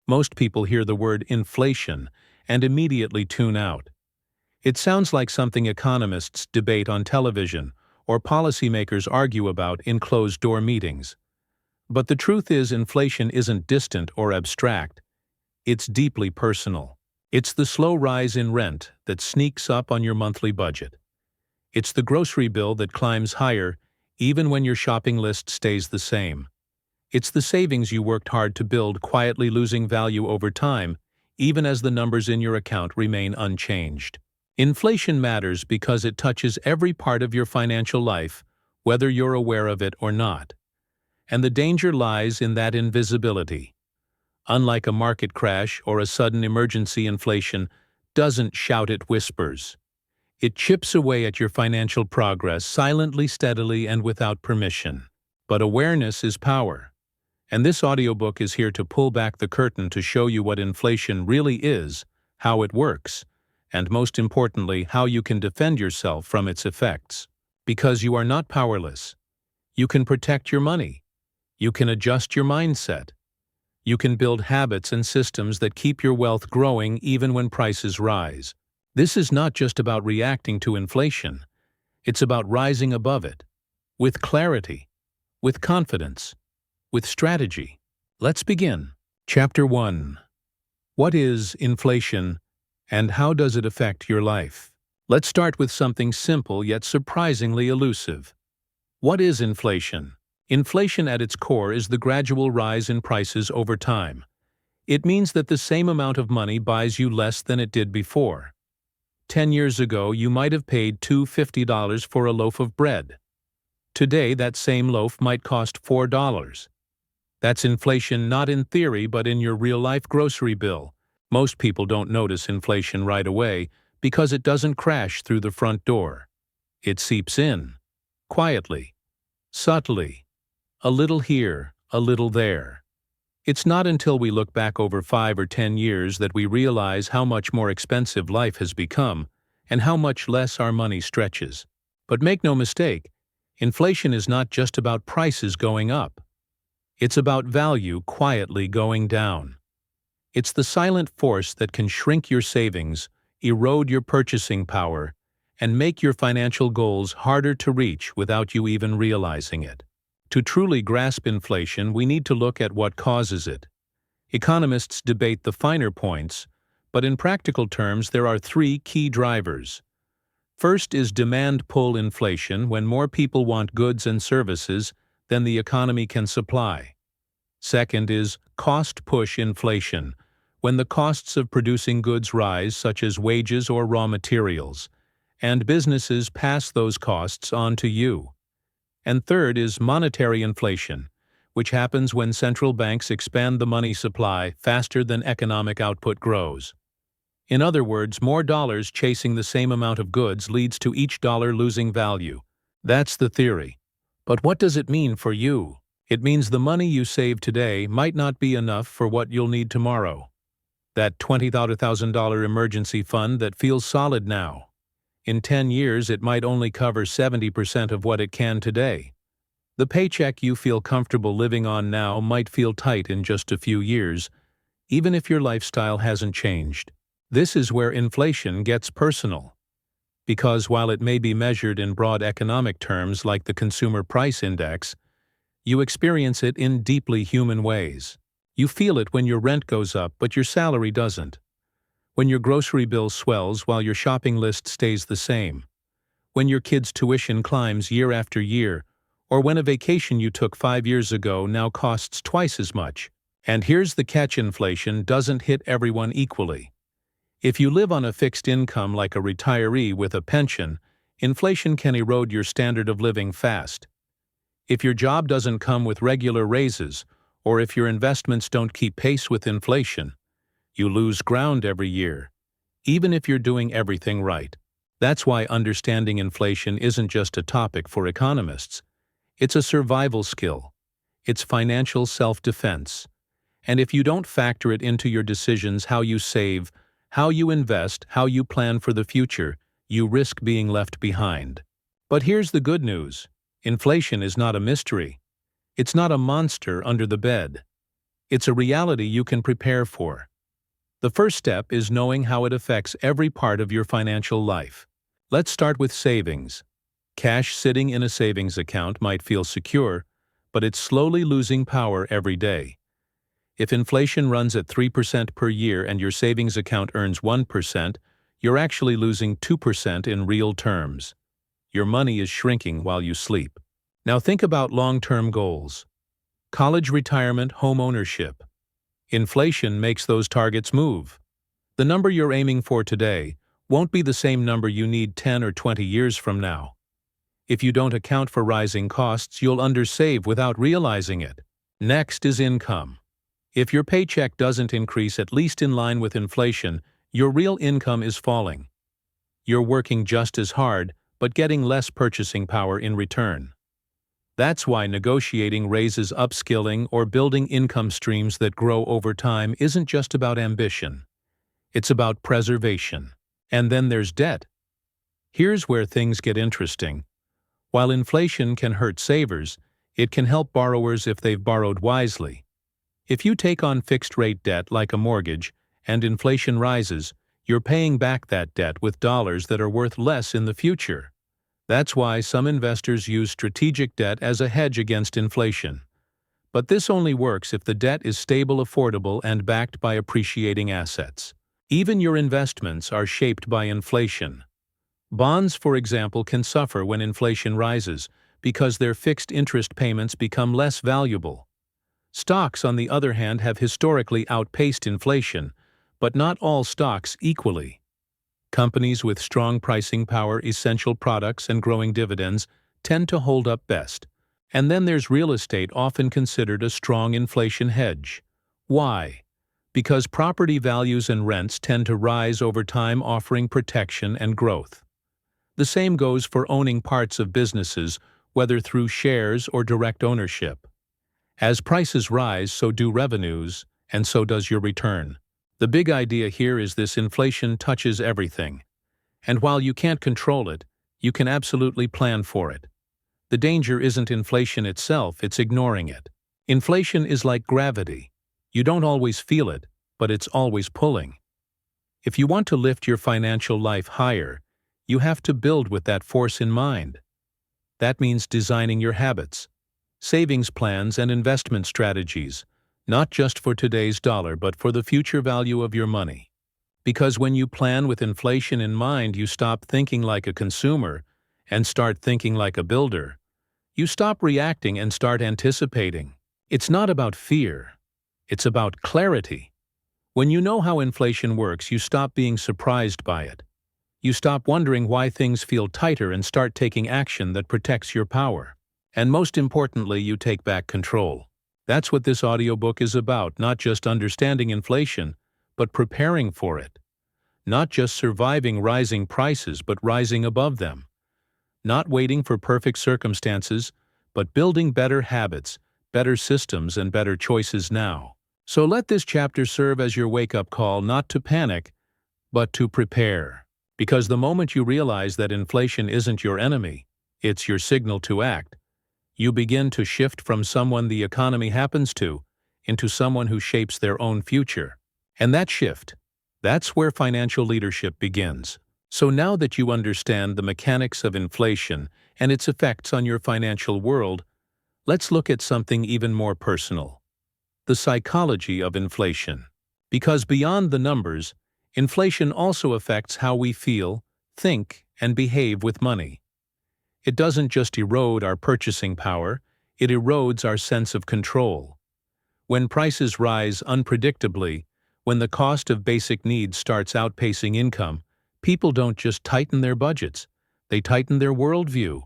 Most people hear the word inflation and immediately tune out. It sounds like something economists debate on television or policymakers argue about in closed-door meetings. But the truth is, inflation isn't distant or abstract. It's deeply personal. It's the slow rise in rent that sneaks up on your monthly budget. It's the grocery bill that climbs higher even when your shopping list stays the same. It's the savings you worked hard to build quietly losing value over time, even as the numbers in your account remain unchanged. Inflation matters because it touches every part of your financial life, whether you're aware of it or not. And the danger lies in that invisibility. Unlike a market crash or a sudden emergency, inflation doesn't shout, it whispers. It chips away at your financial progress silently, steadily, and without permission. But awareness is power. And this audiobook is here to pull back the curtain to show you what inflation really is, how it works, and most importantly, how you can defend yourself from its effects. Because you are not powerless. You can protect your money. You can adjust your mindset. You can build habits and systems that keep your wealth growing even when prices rise. This is not just about reacting to inflation. It's about rising above it, with clarity, with confidence, with strategy. Let's begin. Chapter 1. What is inflation, and how does it affect your life? Let's start with something simple yet surprisingly elusive. What is inflation? Inflation at its core is the gradual rise in prices over time. It means that the same amount of money buys you less than it did before. 10 years ago, you might have paid $2.50 for a loaf of bread. Today, that same loaf might cost $4. That's inflation not in theory but in your real-life grocery bill. Most people don't notice inflation right away because it doesn't crash through the front door. It seeps in, quietly, subtly, a little here, a little there. It's not until we look back over 5 or 10 years that we realize how much more expensive life has become and how much less our money stretches. But make no mistake, inflation is not just about prices going up. It's about value quietly going down. It's the silent force that can shrink your savings, erode your purchasing power, and make your financial goals harder to reach without you even realizing it. To truly grasp inflation, we need to look at what causes it. Economists debate the finer points, but in practical terms there are 3 key drivers. First is demand-pull inflation, when more people want goods and services than the economy can supply. Second is cost-push inflation, when the costs of producing goods rise, such as wages or raw materials, and businesses pass those costs on to you. And third is monetary inflation, which happens when central banks expand the money supply faster than economic output grows. In other words, more dollars chasing the same amount of goods leads to each dollar losing value. That's the theory. But what does it mean for you? It means the money you save today might not be enough for what you'll need tomorrow. That $20,000 emergency fund that feels solid now. In 10 years, it might only cover 70% of what it can today. The paycheck you feel comfortable living on now might feel tight in just a few years, even if your lifestyle hasn't changed. This is where inflation gets personal. Because while it may be measured in broad economic terms like the Consumer Price Index, you experience it in deeply human ways. You feel it when your rent goes up but your salary doesn't. When your grocery bill swells while your shopping list stays the same. When your kid's tuition climbs year after year, or when a vacation you took 5 years ago now costs twice as much. And here's the catch: inflation doesn't hit everyone equally. If you live on a fixed income like a retiree with a pension, inflation can erode your standard of living fast. If your job doesn't come with regular raises, or if your investments don't keep pace with inflation, you lose ground every year, even if you're doing everything right. That's why understanding inflation isn't just a topic for economists. It's a survival skill. It's financial self-defense. And if you don't factor it into your decisions, how you save, how you invest, how you plan for the future, you risk being left behind. But here's the good news. Inflation is not a mystery. It's not a monster under the bed. It's a reality you can prepare for. The first step is knowing how it affects every part of your financial life. Let's start with savings. Cash sitting in a savings account might feel secure, but it's slowly losing power every day. If inflation runs at 3% per year and your savings account earns 1%, you're actually losing 2% in real terms. Your money is shrinking while you sleep. Now think about long-term goals. College retirement, home ownership. Inflation makes those targets move. The number you're aiming for today won't be the same number you need 10 or 20 years from now. If you don't account for rising costs, you'll undersave without realizing it. Next is income. If your paycheck doesn't increase at least in line with inflation, your real income is falling. You're working just as hard, but getting less purchasing power in return. That's why negotiating raises, upskilling, or building income streams that grow over time isn't just about ambition. It's about preservation. And then there's debt. Here's where things get interesting. While inflation can hurt savers, it can help borrowers if they've borrowed wisely. If you take on fixed-rate debt like a mortgage, and inflation rises, you're paying back that debt with dollars that are worth less in the future. That's why some investors use strategic debt as a hedge against inflation. But this only works if the debt is stable, affordable, and backed by appreciating assets. Even your investments are shaped by inflation. Bonds, for example, can suffer when inflation rises because their fixed interest payments become less valuable. Stocks, on the other hand, have historically outpaced inflation, but not all stocks equally. Companies with strong pricing power, essential products, and growing dividends tend to hold up best. And then there's real estate, often considered a strong inflation hedge. Why? Because property values and rents tend to rise over time, offering protection and growth. The same goes for owning parts of businesses, whether through shares or direct ownership. As prices rise, so do revenues, and so does your return. The big idea here is this: inflation touches everything. And while you can't control it, you can absolutely plan for it. The danger isn't inflation itself, it's ignoring it. Inflation is like gravity. You don't always feel it, but it's always pulling. If you want to lift your financial life higher, you have to build with that force in mind. That means designing your habits, savings plans, and investment strategies, not just for today's dollar, but for the future value of your money. Because when you plan with inflation in mind, you stop thinking like a consumer and start thinking like a builder. You stop reacting and start anticipating. It's not about fear. It's about clarity. When you know how inflation works, you stop being surprised by it. You stop wondering why things feel tighter and start taking action that protects your power. And most importantly, you take back control. That's what this audiobook is about, not just understanding inflation, but preparing for it. Not just surviving rising prices, but rising above them. Not waiting for perfect circumstances, but building better habits, better systems, and better choices now. So let this chapter serve as your wake-up call, not to panic, but to prepare. Because the moment you realize that inflation isn't your enemy, it's your signal to act, you begin to shift from someone the economy happens to into someone who shapes their own future. And that shift, that's where financial leadership begins. So now that you understand the mechanics of inflation and its effects on your financial world, let's look at something even more personal: the psychology of inflation. Because beyond the numbers, inflation also affects how we feel, think, and behave with money. It doesn't just erode our purchasing power, it erodes our sense of control. When prices rise unpredictably, when the cost of basic needs starts outpacing income, people don't just tighten their budgets, they tighten their worldview.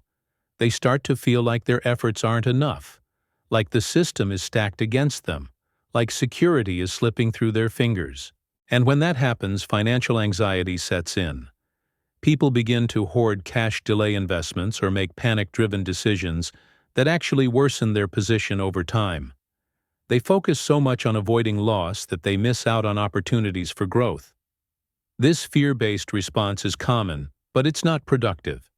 They start to feel like their efforts aren't enough, like the system is stacked against them, like security is slipping through their fingers. And when that happens, financial anxiety sets in. People begin to hoard cash, delay investments, or make panic-driven decisions that actually worsen their position over time. They focus so much on avoiding loss that they miss out on opportunities for growth. This fear-based response is common, but it's not productive.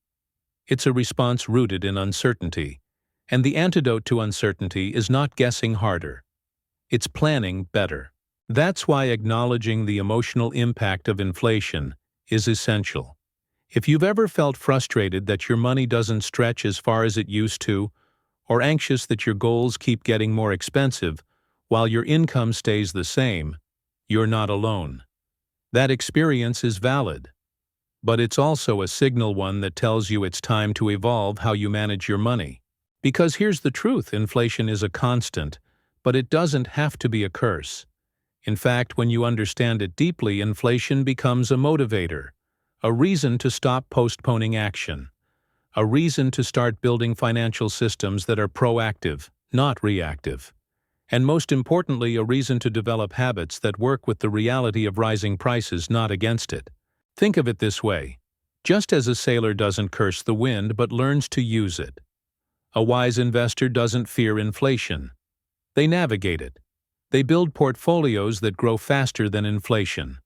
It's a response rooted in uncertainty, and the antidote to uncertainty is not guessing harder. it's planning better. That's why acknowledging the emotional impact of inflation is essential. If you've ever felt frustrated that your money doesn't stretch as far as it used to, or anxious that your goals keep getting more expensive while your income stays the same, you're not alone. That experience is valid, but it's also a signal one that tells you it's time to evolve how you manage your money. Because here's the truth, inflation is a constant, but it doesn't have to be a curse. In fact, when you understand it deeply, inflation becomes a motivator, a reason to stop postponing action, a reason to start building financial systems that are proactive, not reactive, and most importantly, a reason to develop habits that work with the reality of rising prices, not against it. Think of it this way. Just as a sailor doesn't curse the wind but learns to use it, a wise investor doesn't fear inflation. They navigate it. They build portfolios that grow faster than inflation.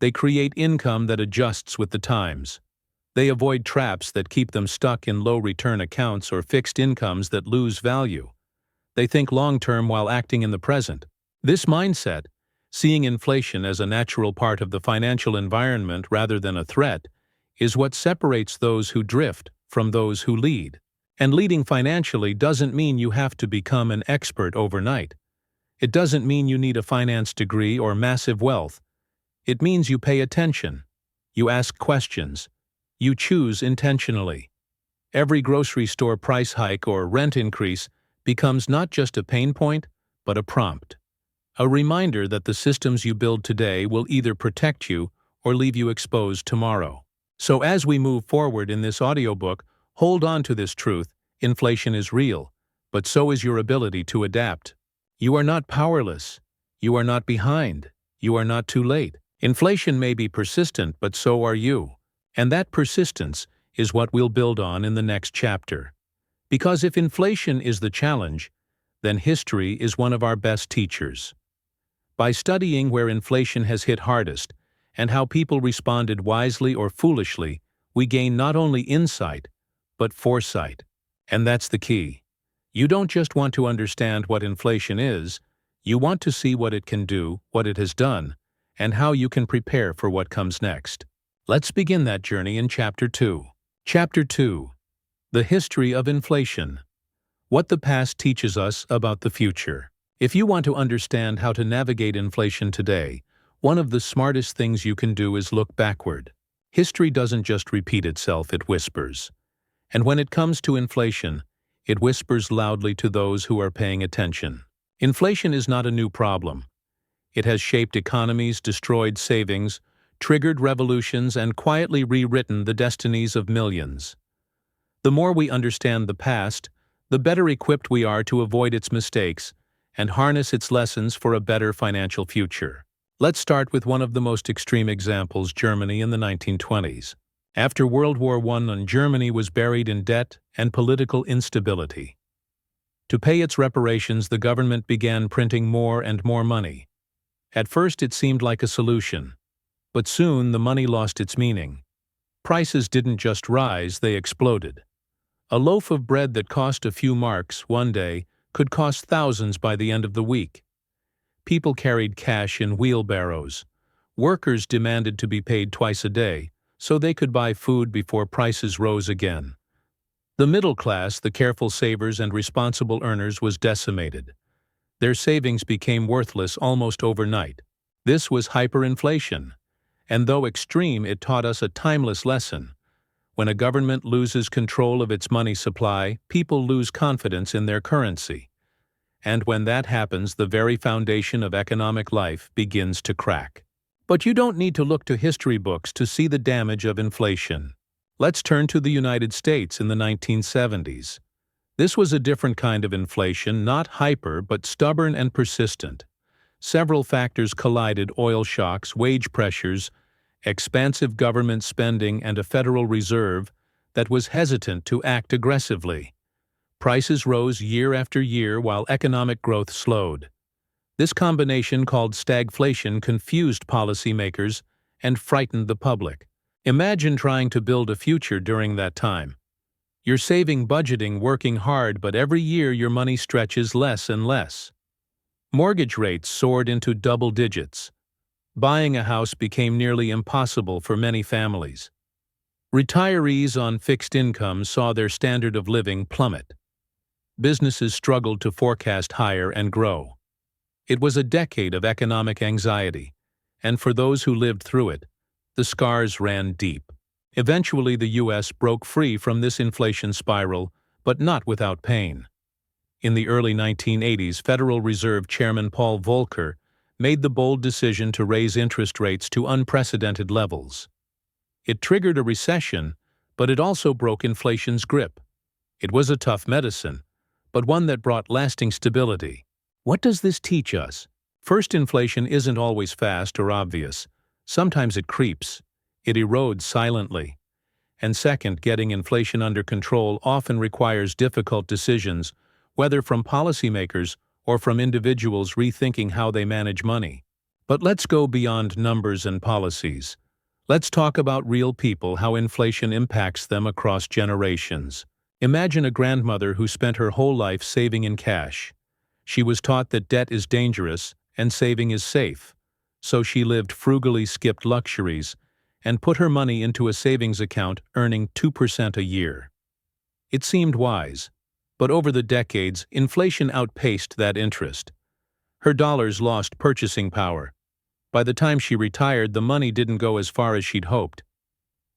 They create income that adjusts with the times. They avoid traps that keep them stuck in low-return accounts or fixed incomes that lose value. They think long-term while acting in the present. This mindset, seeing inflation as a natural part of the financial environment rather than a threat, is what separates those who drift from those who lead. And leading financially doesn't mean you have to become an expert overnight. It doesn't mean you need a finance degree or massive wealth. It means you pay attention. You ask questions. You choose intentionally. Every grocery store price hike or rent increase becomes not just a pain point, but a prompt. A reminder that the systems you build today will either protect you or leave you exposed tomorrow. So as we move forward in this audiobook, hold on to this truth: inflation is real, but so is your ability to adapt. You are not powerless. You are not behind. You are not too late. Inflation may be persistent, but so are you. And that persistence is what we'll build on in the next chapter. Because if inflation is the challenge, then history is one of our best teachers. By studying where inflation has hit hardest and how people responded wisely or foolishly, we gain not only insight, but foresight. And that's the key. You don't just want to understand what inflation is, you want to see what it can do, what it has done, and how you can prepare for what comes next. Let's begin that journey in Chapter 2. Chapter 2. The History of Inflation. What the past teaches us about the future. If you want to understand how to navigate inflation today, one of the smartest things you can do is look backward. History doesn't just repeat itself, it whispers. And when it comes to inflation, it whispers loudly to those who are paying attention. Inflation is not a new problem. It has shaped economies, destroyed savings, triggered revolutions, and quietly rewritten the destinies of millions. The more we understand the past, the better equipped we are to avoid its mistakes and harness its lessons for a better financial future. Let's start with one of the most extreme examples: Germany in the 1920s. After World War I, Germany was buried in debt and political instability. To pay its reparations, the government began printing more and more money. At first it seemed like a solution, but soon the money lost its meaning. Prices didn't just rise, they exploded. A loaf of bread that cost a few marks one day could cost thousands by the end of the week. People carried cash in wheelbarrows. Workers demanded to be paid twice a day, so they could buy food before prices rose again. The middle class, the careful savers and responsible earners, was decimated. Their savings became worthless almost overnight. This was hyperinflation, and though extreme, it taught us a timeless lesson. When a government loses control of its money supply, people lose confidence in their currency. And when that happens, the very foundation of economic life begins to crack. But you don't need to look to history books to see the damage of inflation. Let's turn to the United States in the 1970s. This was a different kind of inflation, not hyper, but stubborn and persistent. Several factors collided: oil shocks, wage pressures, expansive government spending, and a Federal Reserve that was hesitant to act aggressively. Prices rose year after year while economic growth slowed. This combination, called stagflation, confused policymakers and frightened the public. Imagine trying to build a future during that time. You're saving, budgeting, working hard, but every year your money stretches less and less. Mortgage rates soared into double digits. Buying a house became nearly impossible for many families. Retirees on fixed incomes saw their standard of living plummet. Businesses struggled to forecast hire and grow. It was a decade of economic anxiety, and for those who lived through it, the scars ran deep. Eventually, the U.S. broke free from this inflation spiral, but not without pain. In the early 1980s, Federal Reserve Chairman Paul Volcker made the bold decision to raise interest rates to unprecedented levels. It triggered a recession, but it also broke inflation's grip. It was a tough medicine, but one that brought lasting stability. What does this teach us? First, inflation isn't always fast or obvious. Sometimes it creeps. It erodes silently. And second, getting inflation under control often requires difficult decisions, whether from policymakers or from individuals rethinking how they manage money. But let's go beyond numbers and policies. Let's talk about real people, how inflation impacts them across generations. Imagine a grandmother who spent her whole life saving in cash. She was taught that debt is dangerous and saving is safe, so she lived frugally, skipped luxuries, and put her money into a savings account earning 2% a year. It seemed wise, but over the decades, inflation outpaced that interest. Her dollars lost purchasing power. By the time she retired, the money didn't go as far as she'd hoped.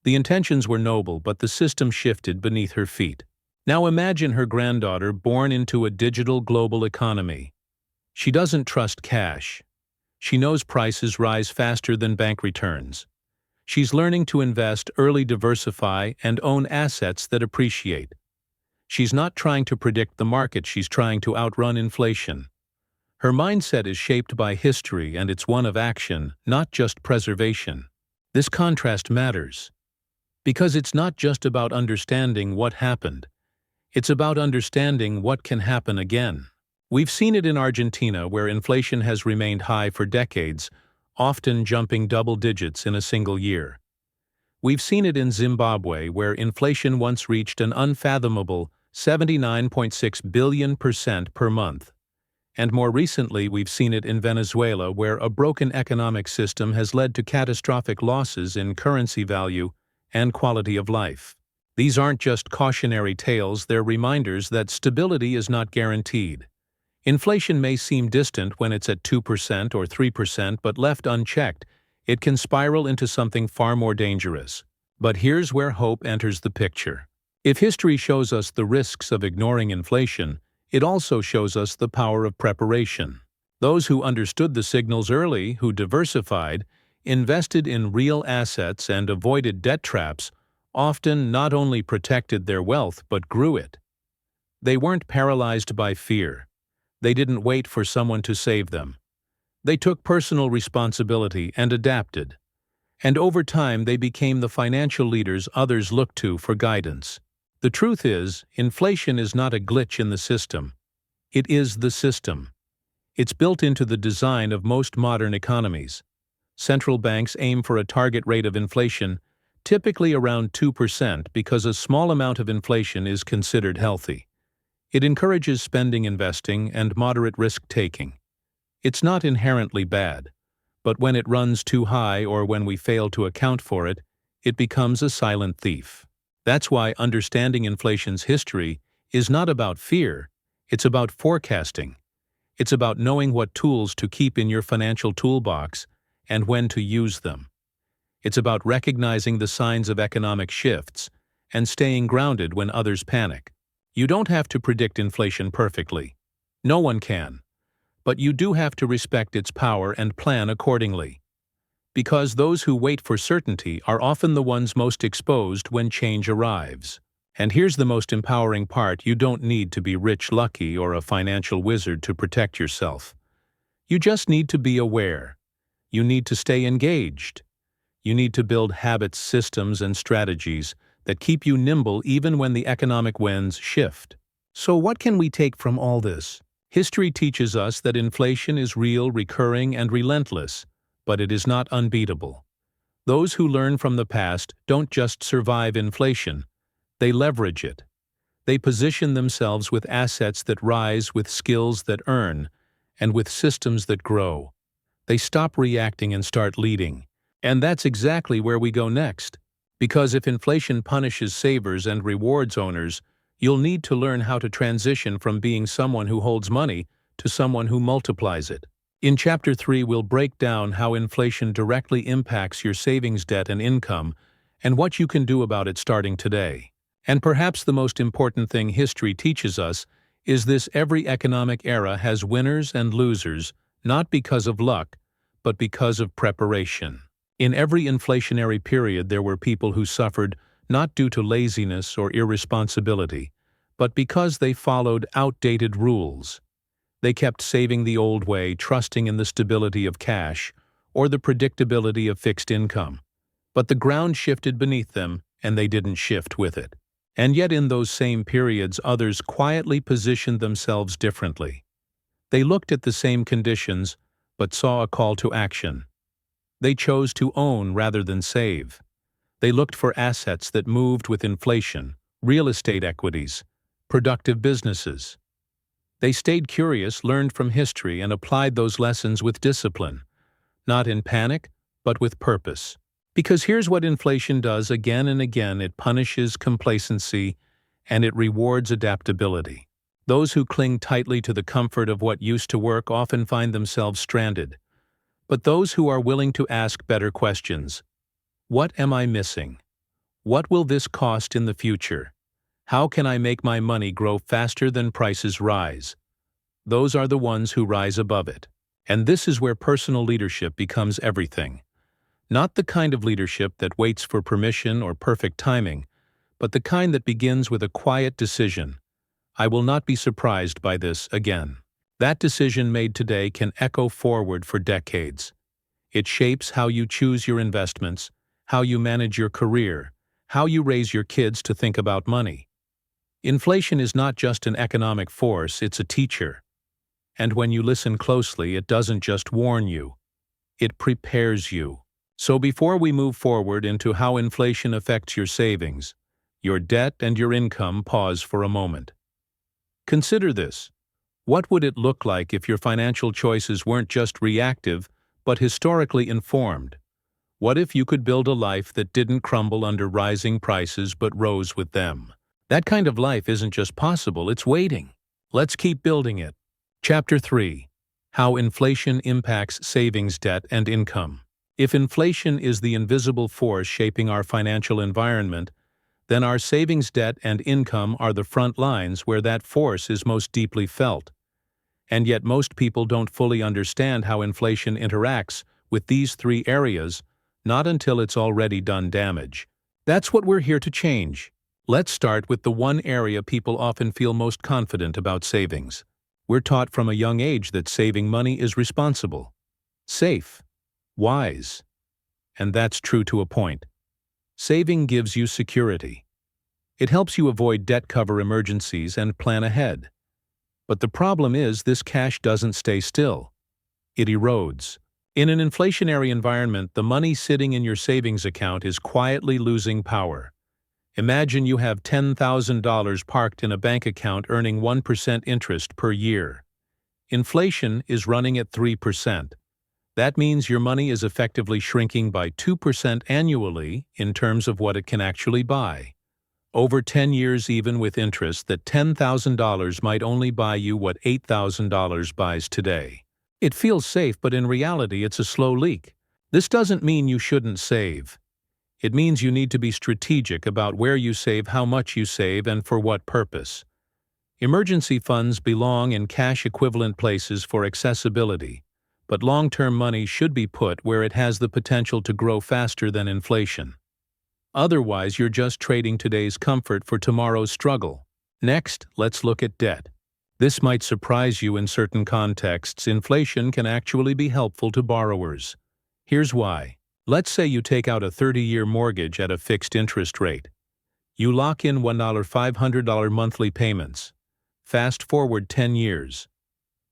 The intentions were noble, but the system shifted beneath her feet. Now imagine her granddaughter born into a digital global economy. She doesn't trust cash. She knows prices rise faster than bank returns. She's learning to invest, early diversify, and own assets that appreciate. She's not trying to predict the market, she's trying to outrun inflation. Her mindset is shaped by history, and it's one of action, not just preservation. This contrast matters, because it's not just about understanding what happened. It's about understanding what can happen again. We've seen it in Argentina, where inflation has remained high for decades, often jumping double digits in a single year. We've seen it in Zimbabwe, where inflation once reached an unfathomable 79.6 billion% per month. And more recently, we've seen it in Venezuela, where a broken economic system has led to catastrophic losses in currency value and quality of life. These aren't just cautionary tales, they're reminders that stability is not guaranteed. Inflation may seem distant when it's at 2% or 3%, but left unchecked, it can spiral into something far more dangerous. But here's where hope enters the picture. If history shows us the risks of ignoring inflation, it also shows us the power of preparation. Those who understood the signals early, who diversified, invested in real assets, and avoided debt traps, often not only protected their wealth but grew it. They weren't paralyzed by fear. They didn't wait for someone to save them. They took personal responsibility and adapted. And over time, they became the financial leaders others looked to for guidance. The truth is, inflation is not a glitch in the system. It is the system. It's built into the design of most modern economies. Central banks aim for a target rate of inflation, typically around 2%, because a small amount of inflation is considered healthy. It encourages spending, investing, and moderate risk-taking. It's not inherently bad, but when it runs too high or when we fail to account for it, it becomes a silent thief. That's why understanding inflation's history is not about fear, it's about forecasting. It's about knowing what tools to keep in your financial toolbox and when to use them. It's about recognizing the signs of economic shifts and staying grounded when others panic. You don't have to predict inflation perfectly. No one can. But you do have to respect its power and plan accordingly. Because those who wait for certainty are often the ones most exposed when change arrives. And here's the most empowering part: you don't need to be rich, lucky, or a financial wizard to protect yourself. You just need to be aware. You need to stay engaged. You need to build habits, systems, and strategies that keep you nimble even when the economic winds shift. So what can we take from all this? History teaches us that inflation is real, recurring, and relentless, but it is not unbeatable. Those who learn from the past don't just survive inflation, they leverage it. They position themselves with assets that rise, with skills that earn, and with systems that grow. They stop reacting and start leading. And that's exactly where we go next. Because if inflation punishes savers and rewards owners, you'll need to learn how to transition from being someone who holds money to someone who multiplies it. In Chapter 3, we'll break down how inflation directly impacts your savings debt and income, and what you can do about it starting today. And perhaps the most important thing history teaches us is this: every economic era has winners and losers, not because of luck, but because of preparation. In every inflationary period, there were people who suffered not due to laziness or irresponsibility, but because they followed outdated rules. They kept saving the old way, trusting in the stability of cash or the predictability of fixed income. But the ground shifted beneath them, and they didn't shift with it. And yet in those same periods, others quietly positioned themselves differently. They looked at the same conditions, but saw a call to action. They chose to own rather than save. They looked for assets that moved with inflation, real estate equities, productive businesses. They stayed curious, learned from history, and applied those lessons with discipline, not in panic, but with purpose. Because here's what inflation does again and again: it punishes complacency and it rewards adaptability. Those who cling tightly to the comfort of what used to work often find themselves stranded. But those who are willing to ask better questions: what am I missing? What will this cost in the future? How can I make my money grow faster than prices rise? Those are the ones who rise above it. And this is where personal leadership becomes everything. Not the kind of leadership that waits for permission or perfect timing, but the kind that begins with a quiet decision: I will not be surprised by this again. That decision made today can echo forward for decades. It shapes how you choose your investments, how you manage your career, how you raise your kids to think about money. Inflation is not just an economic force, it's a teacher. And when you listen closely, it doesn't just warn you, it prepares you. So before we move forward into how inflation affects your savings, your debt, and your income, pause for a moment. Consider this. What would it look like if your financial choices weren't just reactive, but historically informed? What if you could build a life that didn't crumble under rising prices but rose with them? That kind of life isn't just possible, it's waiting. Let's keep building it. Chapter 3. How inflation impacts savings, debt, and income. If inflation is the invisible force shaping our financial environment, then our savings, debt, and income are the front lines where that force is most deeply felt. And yet most people don't fully understand how inflation interacts with these three areas, not until it's already done damage. That's what we're here to change. Let's start with the one area people often feel most confident about: savings. We're taught from a young age that saving money is responsible, safe, wise. And that's true to a point. Saving gives you security. It helps you avoid debt, cover emergencies, and plan ahead. But the problem is, this cash doesn't stay still. It erodes. In an inflationary environment, the money sitting in your savings account is quietly losing power. Imagine you have $10,000 parked in a bank account earning 1% interest per year. Inflation is running at 3%. That means your money is effectively shrinking by 2% annually in terms of what it can actually buy. Over 10 years, even with interest, that $10,000 might only buy you what $8,000 buys today. It feels safe, but in reality, it's a slow leak. This doesn't mean you shouldn't save. It means you need to be strategic about where you save, how much you save, and for what purpose. Emergency funds belong in cash-equivalent places for accessibility, but long-term money should be put where it has the potential to grow faster than inflation. Otherwise, you're just trading today's comfort for tomorrow's struggle. Next, let's look at debt. This might surprise you. In certain contexts, inflation can actually be helpful to borrowers. Here's why. Let's say you take out a 30-year mortgage at a fixed interest rate. You lock in $500 monthly payments. Fast forward 10 years.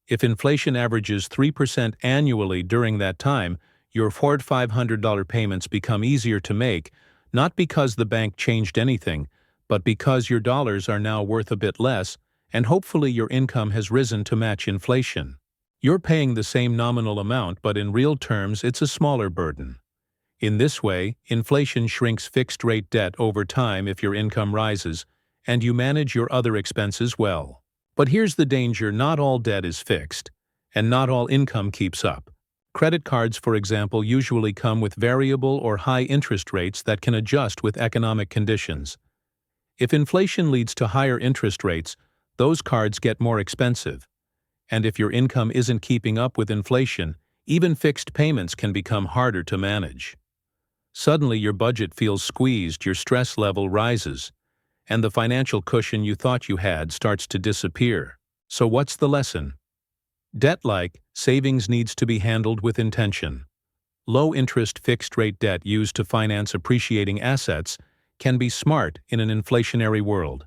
If inflation averages 3% annually during that time, your $500 payments become easier to make, not because the bank changed anything, but because your dollars are now worth a bit less, and hopefully your income has risen to match inflation. You're paying the same nominal amount, but in real terms it's a smaller burden. In this way, inflation shrinks fixed-rate debt over time if your income rises, and you manage your other expenses well. But here's the danger: not all debt is fixed, and not all income keeps up. Credit cards, for example, usually come with variable or high interest rates that can adjust with economic conditions. If inflation leads to higher interest rates, those cards get more expensive. And if your income isn't keeping up with inflation, even fixed payments can become harder to manage. Suddenly your budget feels squeezed, your stress level rises, and the financial cushion you thought you had starts to disappear. So what's the lesson? Debt, like savings, needs to be handled with intention. Low-interest fixed-rate debt used to finance appreciating assets can be smart in an inflationary world.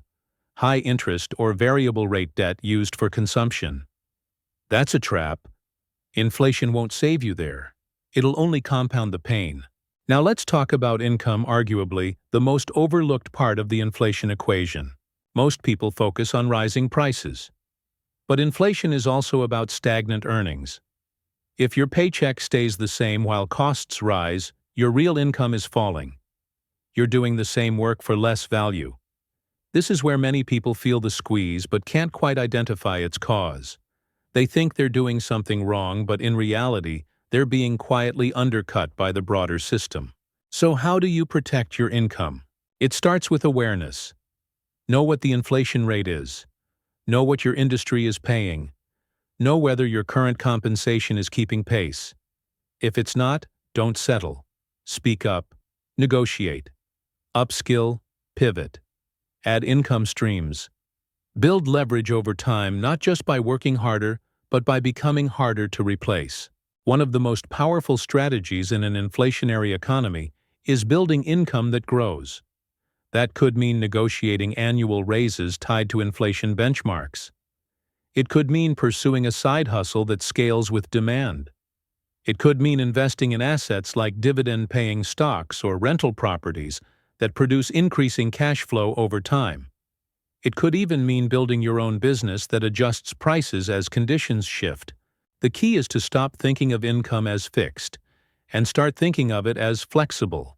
High-interest or variable-rate debt used for consumption. That's a trap. Inflation won't save you there. It'll only compound the pain. Now let's talk about income, arguably the most overlooked part of the inflation equation. Most people focus on rising prices. But inflation is also about stagnant earnings. If your paycheck stays the same while costs rise, your real income is falling. You're doing the same work for less value. This is where many people feel the squeeze but can't quite identify its cause. They think they're doing something wrong, but in reality, they're being quietly undercut by the broader system. So how do you protect your income? It starts with awareness. Know what the inflation rate is. Know what your industry is paying. Know whether your current compensation is keeping pace. If it's not, don't settle. Speak up. Negotiate. Upskill. Pivot. Add income streams. Build leverage over time, not just by working harder, but by becoming harder to replace. One of the most powerful strategies in an inflationary economy is building income that grows. That could mean negotiating annual raises tied to inflation benchmarks. It could mean pursuing a side hustle that scales with demand. It could mean investing in assets like dividend-paying stocks or rental properties that produce increasing cash flow over time. It could even mean building your own business that adjusts prices as conditions shift. The key is to stop thinking of income as fixed and start thinking of it as flexible.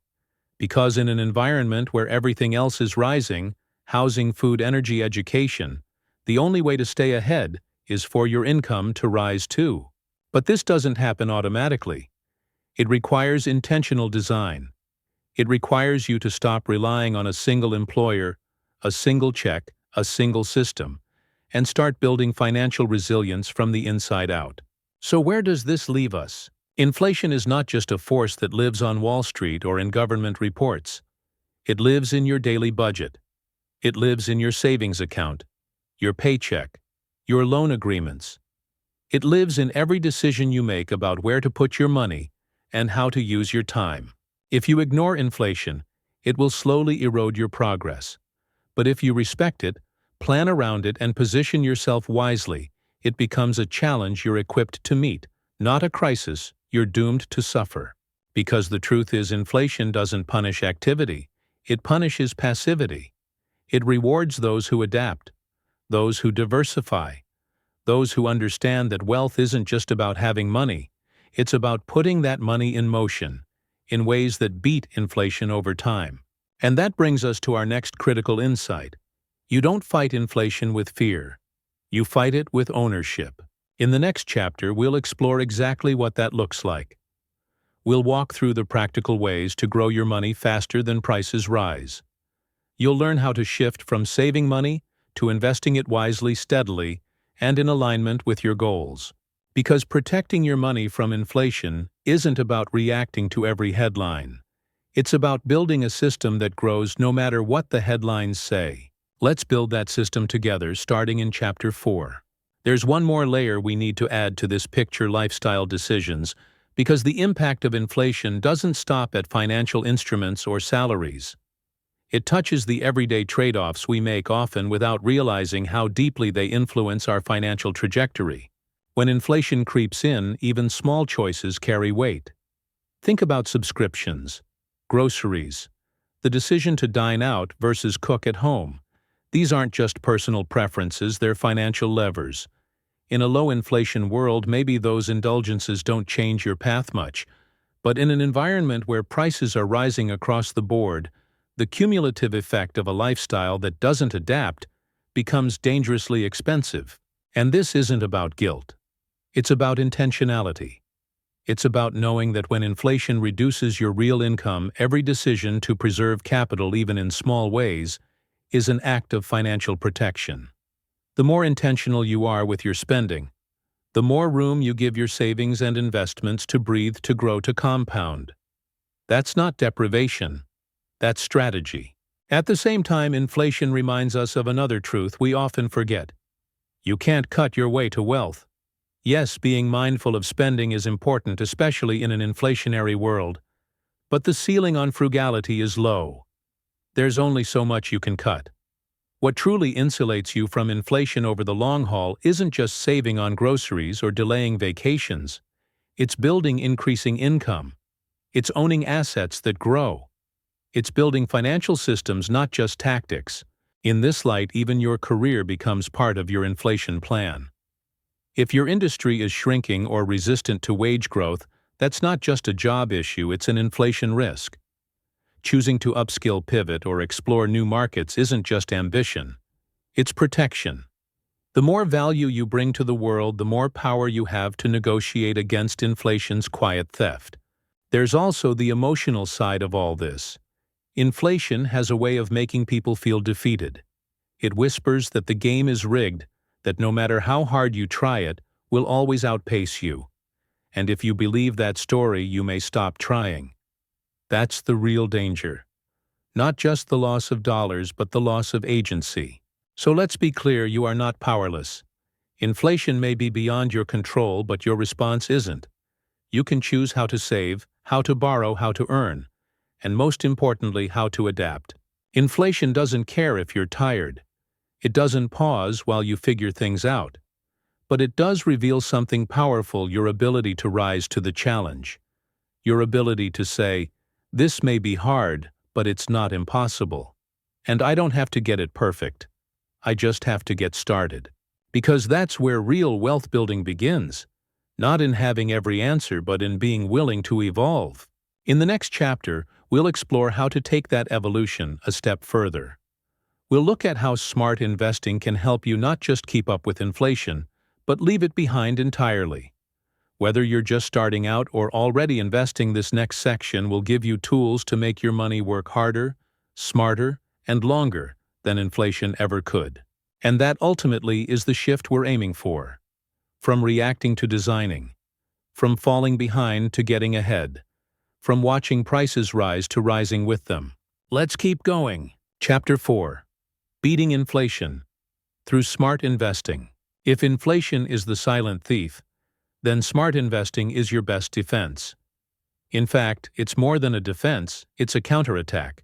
Because in an environment where everything else is rising, housing, food, energy, education, the only way to stay ahead is for your income to rise too. But this doesn't happen automatically. It requires intentional design. It requires you to stop relying on a single employer, a single check, a single system, and start building financial resilience from the inside out. So where does this leave us? Inflation is not just a force that lives on Wall Street or in government reports. It lives in your daily budget. It lives in your savings account, your paycheck, your loan agreements. It lives in every decision you make about where to put your money and how to use your time. If you ignore inflation, it will slowly erode your progress. But if you respect it, plan around it, and position yourself wisely, it becomes a challenge you're equipped to meet, not a crisis you're doomed to suffer. Because the truth is, inflation doesn't punish activity, it punishes passivity. It rewards those who adapt, those who diversify, those who understand that wealth isn't just about having money, it's about putting that money in motion, in ways that beat inflation over time. And that brings us to our next critical insight. You don't fight inflation with fear. You fight it with ownership. In the next chapter, we'll explore exactly what that looks like. We'll walk through the practical ways to grow your money faster than prices rise. You'll learn how to shift from saving money to investing it wisely, steadily, and in alignment with your goals. Because protecting your money from inflation isn't about reacting to every headline. It's about building a system that grows no matter what the headlines say. Let's build that system together, starting in Chapter 4. There's one more layer we need to add to this picture: lifestyle decisions, because the impact of inflation doesn't stop at financial instruments or salaries. It touches the everyday trade-offs we make, often without realizing how deeply they influence our financial trajectory. When inflation creeps in, even small choices carry weight. Think about subscriptions, groceries, the decision to dine out versus cook at home. These aren't just personal preferences, they're financial levers. In a low-inflation world, maybe those indulgences don't change your path much, but in an environment where prices are rising across the board, the cumulative effect of a lifestyle that doesn't adapt becomes dangerously expensive. And this isn't about guilt. It's about intentionality. It's about knowing that when inflation reduces your real income, every decision to preserve capital, even in small ways, is an act of financial protection. The more intentional you are with your spending, the more room you give your savings and investments to breathe, to grow, to compound. That's not deprivation. That's strategy. At the same time, inflation reminds us of another truth we often forget. You can't cut your way to wealth. Yes, being mindful of spending is important, especially in an inflationary world, but the ceiling on frugality is low. There's only so much you can cut. What truly insulates you from inflation over the long haul isn't just saving on groceries or delaying vacations. It's building increasing income. It's owning assets that grow. It's building financial systems, not just tactics. In this light, even your career becomes part of your inflation plan. If your industry is shrinking or resistant to wage growth, that's not just a job issue, it's an inflation risk. Choosing to upskill, pivot, or explore new markets isn't just ambition. It's protection. The more value you bring to the world, the more power you have to negotiate against inflation's quiet theft. There's also the emotional side of all this. Inflation has a way of making people feel defeated. It whispers that the game is rigged, that no matter how hard you try it, will always outpace you. And if you believe that story, you may stop trying. That's the real danger. Not just the loss of dollars, but the loss of agency. So let's be clear, you are not powerless. Inflation may be beyond your control, but your response isn't. You can choose how to save, how to borrow, how to earn, and most importantly, how to adapt. Inflation doesn't care if you're tired. It doesn't pause while you figure things out. But it does reveal something powerful: your ability to rise to the challenge. Your ability to say, "This may be hard, but it's not impossible. And I don't have to get it perfect. I just have to get started." Because that's where real wealth building begins. Not in having every answer, but in being willing to evolve. In the next chapter, we'll explore how to take that evolution a step further. We'll look at how smart investing can help you not just keep up with inflation, but leave it behind entirely. Whether you're just starting out or already investing, this next section will give you tools to make your money work harder, smarter, and longer than inflation ever could. And that ultimately is the shift we're aiming for. From reacting to designing. From falling behind to getting ahead. From watching prices rise to rising with them. Let's keep going. Chapter 4. Beating inflation. Through smart investing. If inflation is the silent thief, then smart investing is your best defense. In fact, it's more than a defense, it's a counterattack.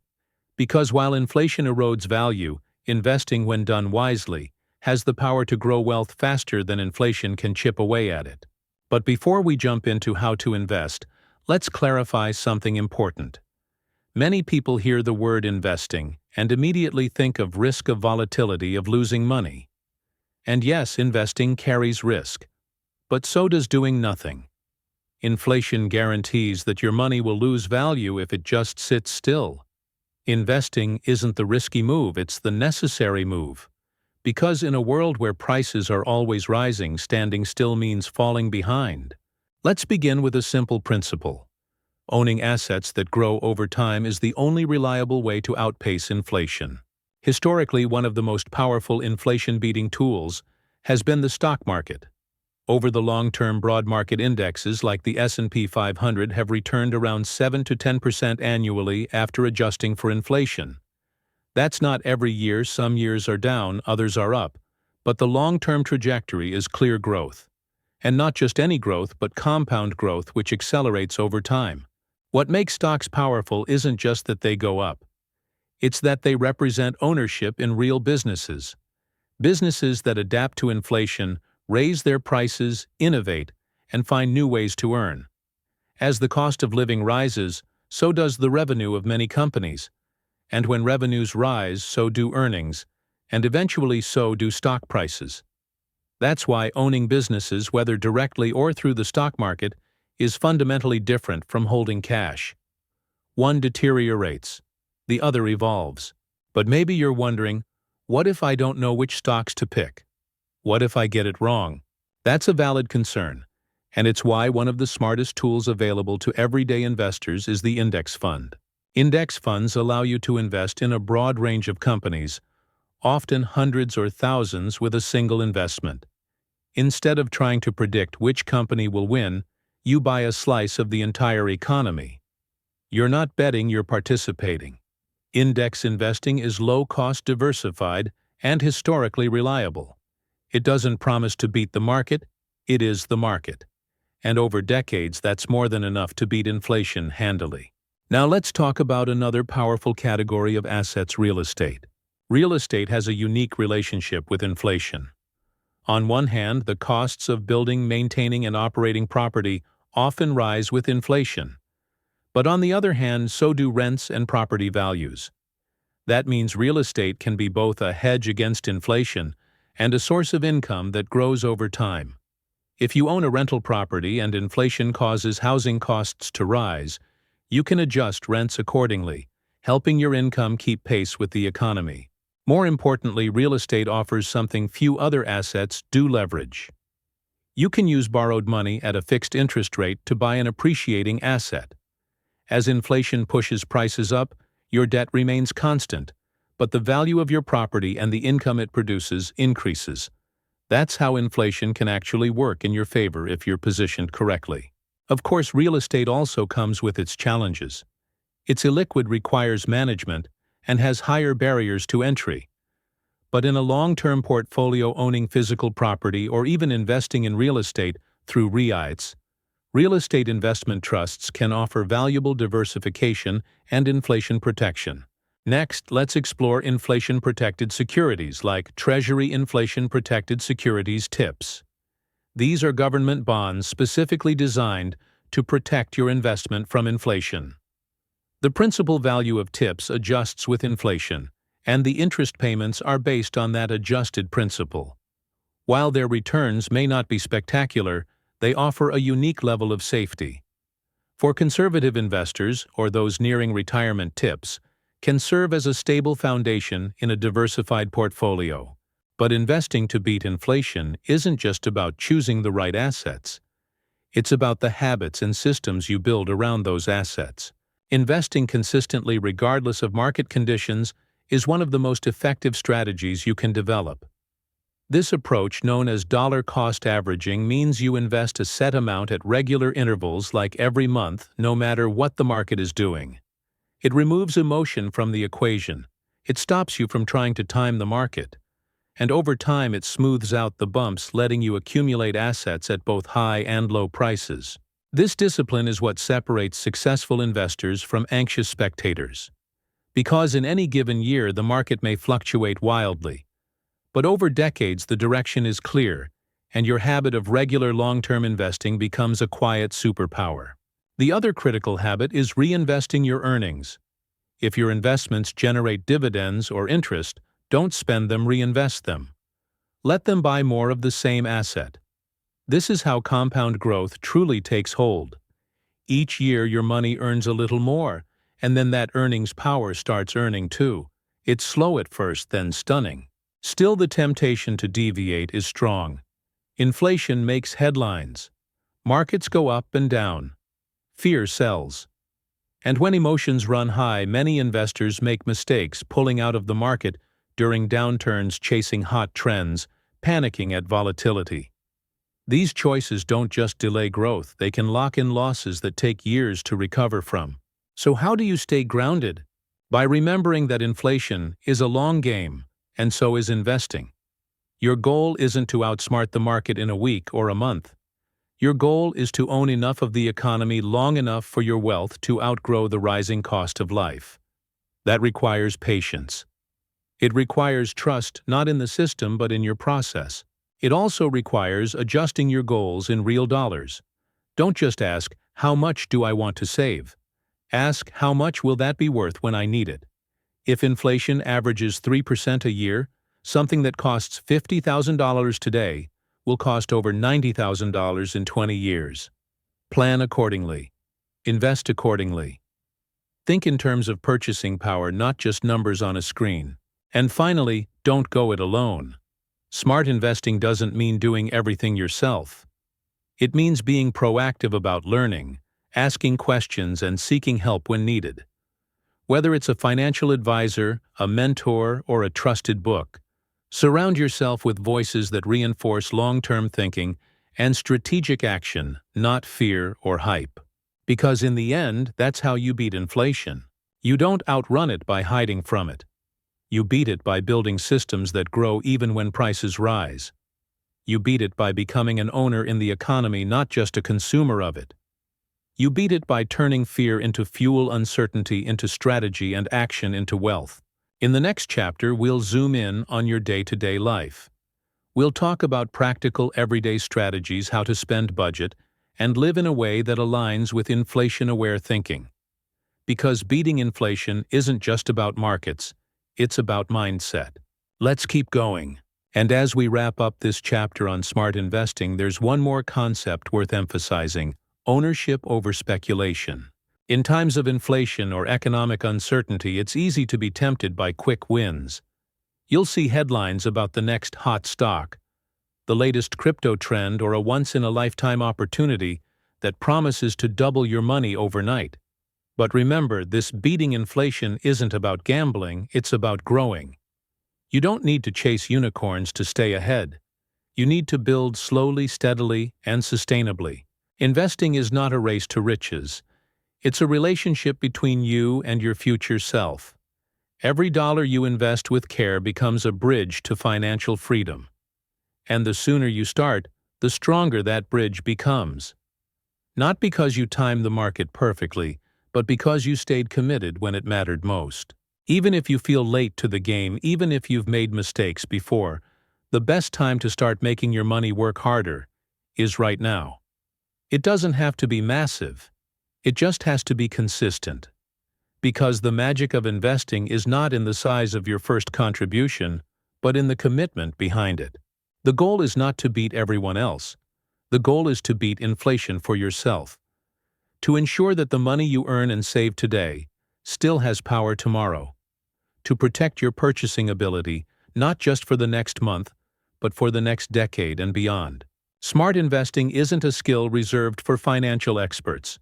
Because while inflation erodes value, investing, when done wisely, has the power to grow wealth faster than inflation can chip away at it. But before we jump into how to invest, let's clarify something important. Many people hear the word investing and immediately think of risk, of volatility, of losing money. And yes, investing carries risk. But so does doing nothing. Inflation guarantees that your money will lose value if it just sits still. Investing isn't the risky move, it's the necessary move. Because in a world where prices are always rising, standing still means falling behind. Let's begin with a simple principle. Owning assets that grow over time is the only reliable way to outpace inflation. Historically, one of the most powerful inflation-beating tools has been the stock market. Over the long term, broad market indexes like the S&P 500 have returned around 7 to 10% annually after adjusting for inflation. That's not every year. Some years are down, others are up. But the long-term trajectory is clear growth. And not just any growth, but compound growth, which accelerates over time. What makes stocks powerful isn't just that they go up. It's that they represent ownership in real businesses. Businesses that adapt to inflation, raise their prices, innovate, and find new ways to earn. As the cost of living rises, so does the revenue of many companies. And when revenues rise, so do earnings, and eventually so do stock prices. That's why owning businesses, whether directly or through the stock market, is fundamentally different from holding cash. One deteriorates, the other evolves. But maybe you're wondering, what if I don't know which stocks to pick? What if I get it wrong? That's a valid concern, and it's why one of the smartest tools available to everyday investors is the index fund. Index funds allow you to invest in a broad range of companies, often hundreds or thousands with a single investment. Instead of trying to predict which company will win, you buy a slice of the entire economy. You're not betting, you're participating. Index investing is low-cost, diversified, and historically reliable. It doesn't promise to beat the market, it is the market. And over decades, that's more than enough to beat inflation handily. Now let's talk about another powerful category of assets: real estate. Real estate has a unique relationship with inflation. On one hand, the costs of building, maintaining, and operating property often rise with inflation. But on the other hand, so do rents and property values. That means real estate can be both a hedge against inflation and a source of income that grows over time. If you own a rental property and inflation causes housing costs to rise, you can adjust rents accordingly, helping your income keep pace with the economy. More importantly, real estate offers something few other assets do: leverage. You can use borrowed money at a fixed interest rate to buy an appreciating asset. As inflation pushes prices up, your debt remains constant, but the value of your property and the income it produces increases. That's how inflation can actually work in your favor if you're positioned correctly. Of course, real estate also comes with its challenges. It's illiquid, requires management, and has higher barriers to entry. But in a long-term portfolio, owning physical property or even investing in real estate through REITs, real estate investment trusts can offer valuable diversification and inflation protection. Next, let's explore inflation-protected securities like Treasury inflation-protected securities TIPS. These are government bonds specifically designed to protect your investment from inflation. The principal value of TIPS adjusts with inflation, and the interest payments are based on that adjusted principal. While their returns may not be spectacular, they offer a unique level of safety. For conservative investors or those nearing retirement, TIPS can serve as a stable foundation in a diversified portfolio. But investing to beat inflation isn't just about choosing the right assets. It's about the habits and systems you build around those assets. Investing consistently regardless of market conditions is one of the most effective strategies you can develop. This approach, known as dollar cost averaging, means you invest a set amount at regular intervals, like every month, no matter what the market is doing. It removes emotion from the equation. It stops you from trying to time the market. And over time, it smooths out the bumps, letting you accumulate assets at both high and low prices. This discipline is what separates successful investors from anxious spectators. Because in any given year, the market may fluctuate wildly. But over decades, the direction is clear, and your habit of regular long-term investing becomes a quiet superpower. The other critical habit is reinvesting your earnings. If your investments generate dividends or interest, don't spend them, reinvest them. Let them buy more of the same asset. This is how compound growth truly takes hold. Each year your money earns a little more, and then that earnings power starts earning too. It's slow at first, then stunning. Still, the temptation to deviate is strong. Inflation makes headlines. Markets go up and down. Fear sells. And when emotions run high, many investors make mistakes, pulling out of the market during downturns, chasing hot trends, panicking at volatility. These choices don't just delay growth, they can lock in losses that take years to recover from. So how do you stay grounded? By remembering that inflation is a long game, and so is investing. Your goal isn't to outsmart the market in a week or a month. Your goal is to own enough of the economy long enough for your wealth to outgrow the rising cost of life. That requires patience. It requires trust, not in the system but in your process. It also requires adjusting your goals in real dollars. Don't just ask, how much do I want to save? Ask, how much will that be worth when I need it? If inflation averages 3% a year, something that costs $50,000 today will cost over $90,000 in 20 years. Plan accordingly. Invest accordingly. Think in terms of purchasing power, not just numbers on a screen. And finally, don't go it alone. Smart investing doesn't mean doing everything yourself. It means being proactive about learning, asking questions, and seeking help when needed. Whether it's a financial advisor, a mentor, or a trusted book, surround yourself with voices that reinforce long-term thinking and strategic action, not fear or hype. Because in the end, that's how you beat inflation. You don't outrun it by hiding from it. You beat it by building systems that grow even when prices rise. You beat it by becoming an owner in the economy, not just a consumer of it. You beat it by turning fear into fuel, uncertainty into strategy, and action into wealth. In the next chapter, we'll zoom in on your day-to-day life. We'll talk about practical, everyday strategies, how to spend budget, and live in a way that aligns with inflation-aware thinking. Because beating inflation isn't just about markets, it's about mindset. Let's keep going. And as we wrap up this chapter on smart investing, there's one more concept worth emphasizing: ownership over speculation. In times of inflation or economic uncertainty, it's easy to be tempted by quick wins. You'll see headlines about the next hot stock, the latest crypto trend, or a once-in-a-lifetime opportunity that promises to double your money overnight. But remember, this beating inflation isn't about gambling, it's about growing. You don't need to chase unicorns to stay ahead. You need to build slowly, steadily, and sustainably. Investing is not a race to riches. It's a relationship between you and your future self. Every dollar you invest with care becomes a bridge to financial freedom. And the sooner you start, the stronger that bridge becomes. Not because you timed the market perfectly, but because you stayed committed when it mattered most. Even if you feel late to the game, even if you've made mistakes before, the best time to start making your money work harder is right now. It doesn't have to be massive. It just has to be consistent. Because the magic of investing is not in the size of your first contribution, but in the commitment behind it. The goal is not to beat everyone else. The goal is to beat inflation for yourself. To ensure that the money you earn and save today still has power tomorrow. To protect your purchasing ability, not just for the next month, but for the next decade and beyond. Smart investing isn't a skill reserved for financial experts.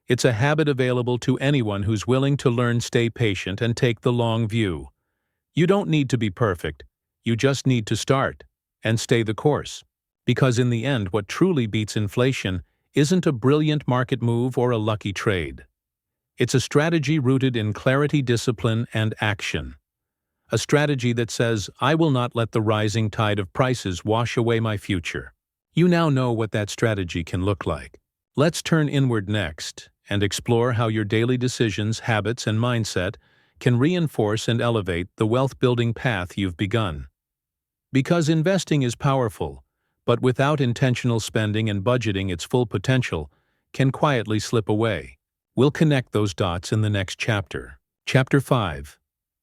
It's a habit available to anyone who's willing to learn, stay patient, and take the long view. You don't need to be perfect. You just need to start and stay the course. Because in the end, what truly beats inflation isn't a brilliant market move or a lucky trade. It's a strategy rooted in clarity, discipline, and action. A strategy that says, I will not let the rising tide of prices wash away my future. You now know what that strategy can look like. Let's turn inward next and explore how your daily decisions, habits, and mindset can reinforce and elevate the wealth-building path you've begun. Because investing is powerful, but without intentional spending and budgeting, its full potential can quietly slip away. We'll connect those dots in the next chapter. Chapter 5.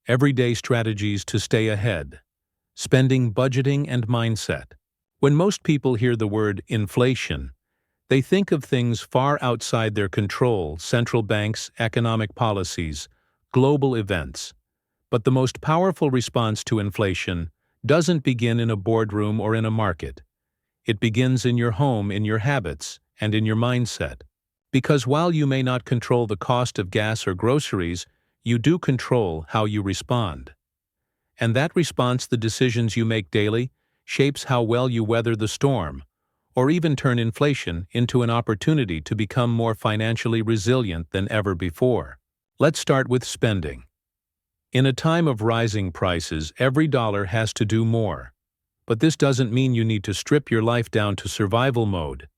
Everyday Strategies to Stay Ahead. Spending, Budgeting, and Mindset. When most people hear the word inflation, they think of things far outside their control: central banks, economic policies, global events. But the most powerful response to inflation doesn't begin in a boardroom or in a market. It begins in your home, in your habits, and in your mindset. Because while you may not control the cost of gas or groceries, you do control how you respond. And that response, the decisions you make daily, shapes how well you weather the storm, or even turn inflation into an opportunity to become more financially resilient than ever before. Let's start with spending. In a time of rising prices, every dollar has to do more. But this doesn't mean you need to strip your life down to survival mode.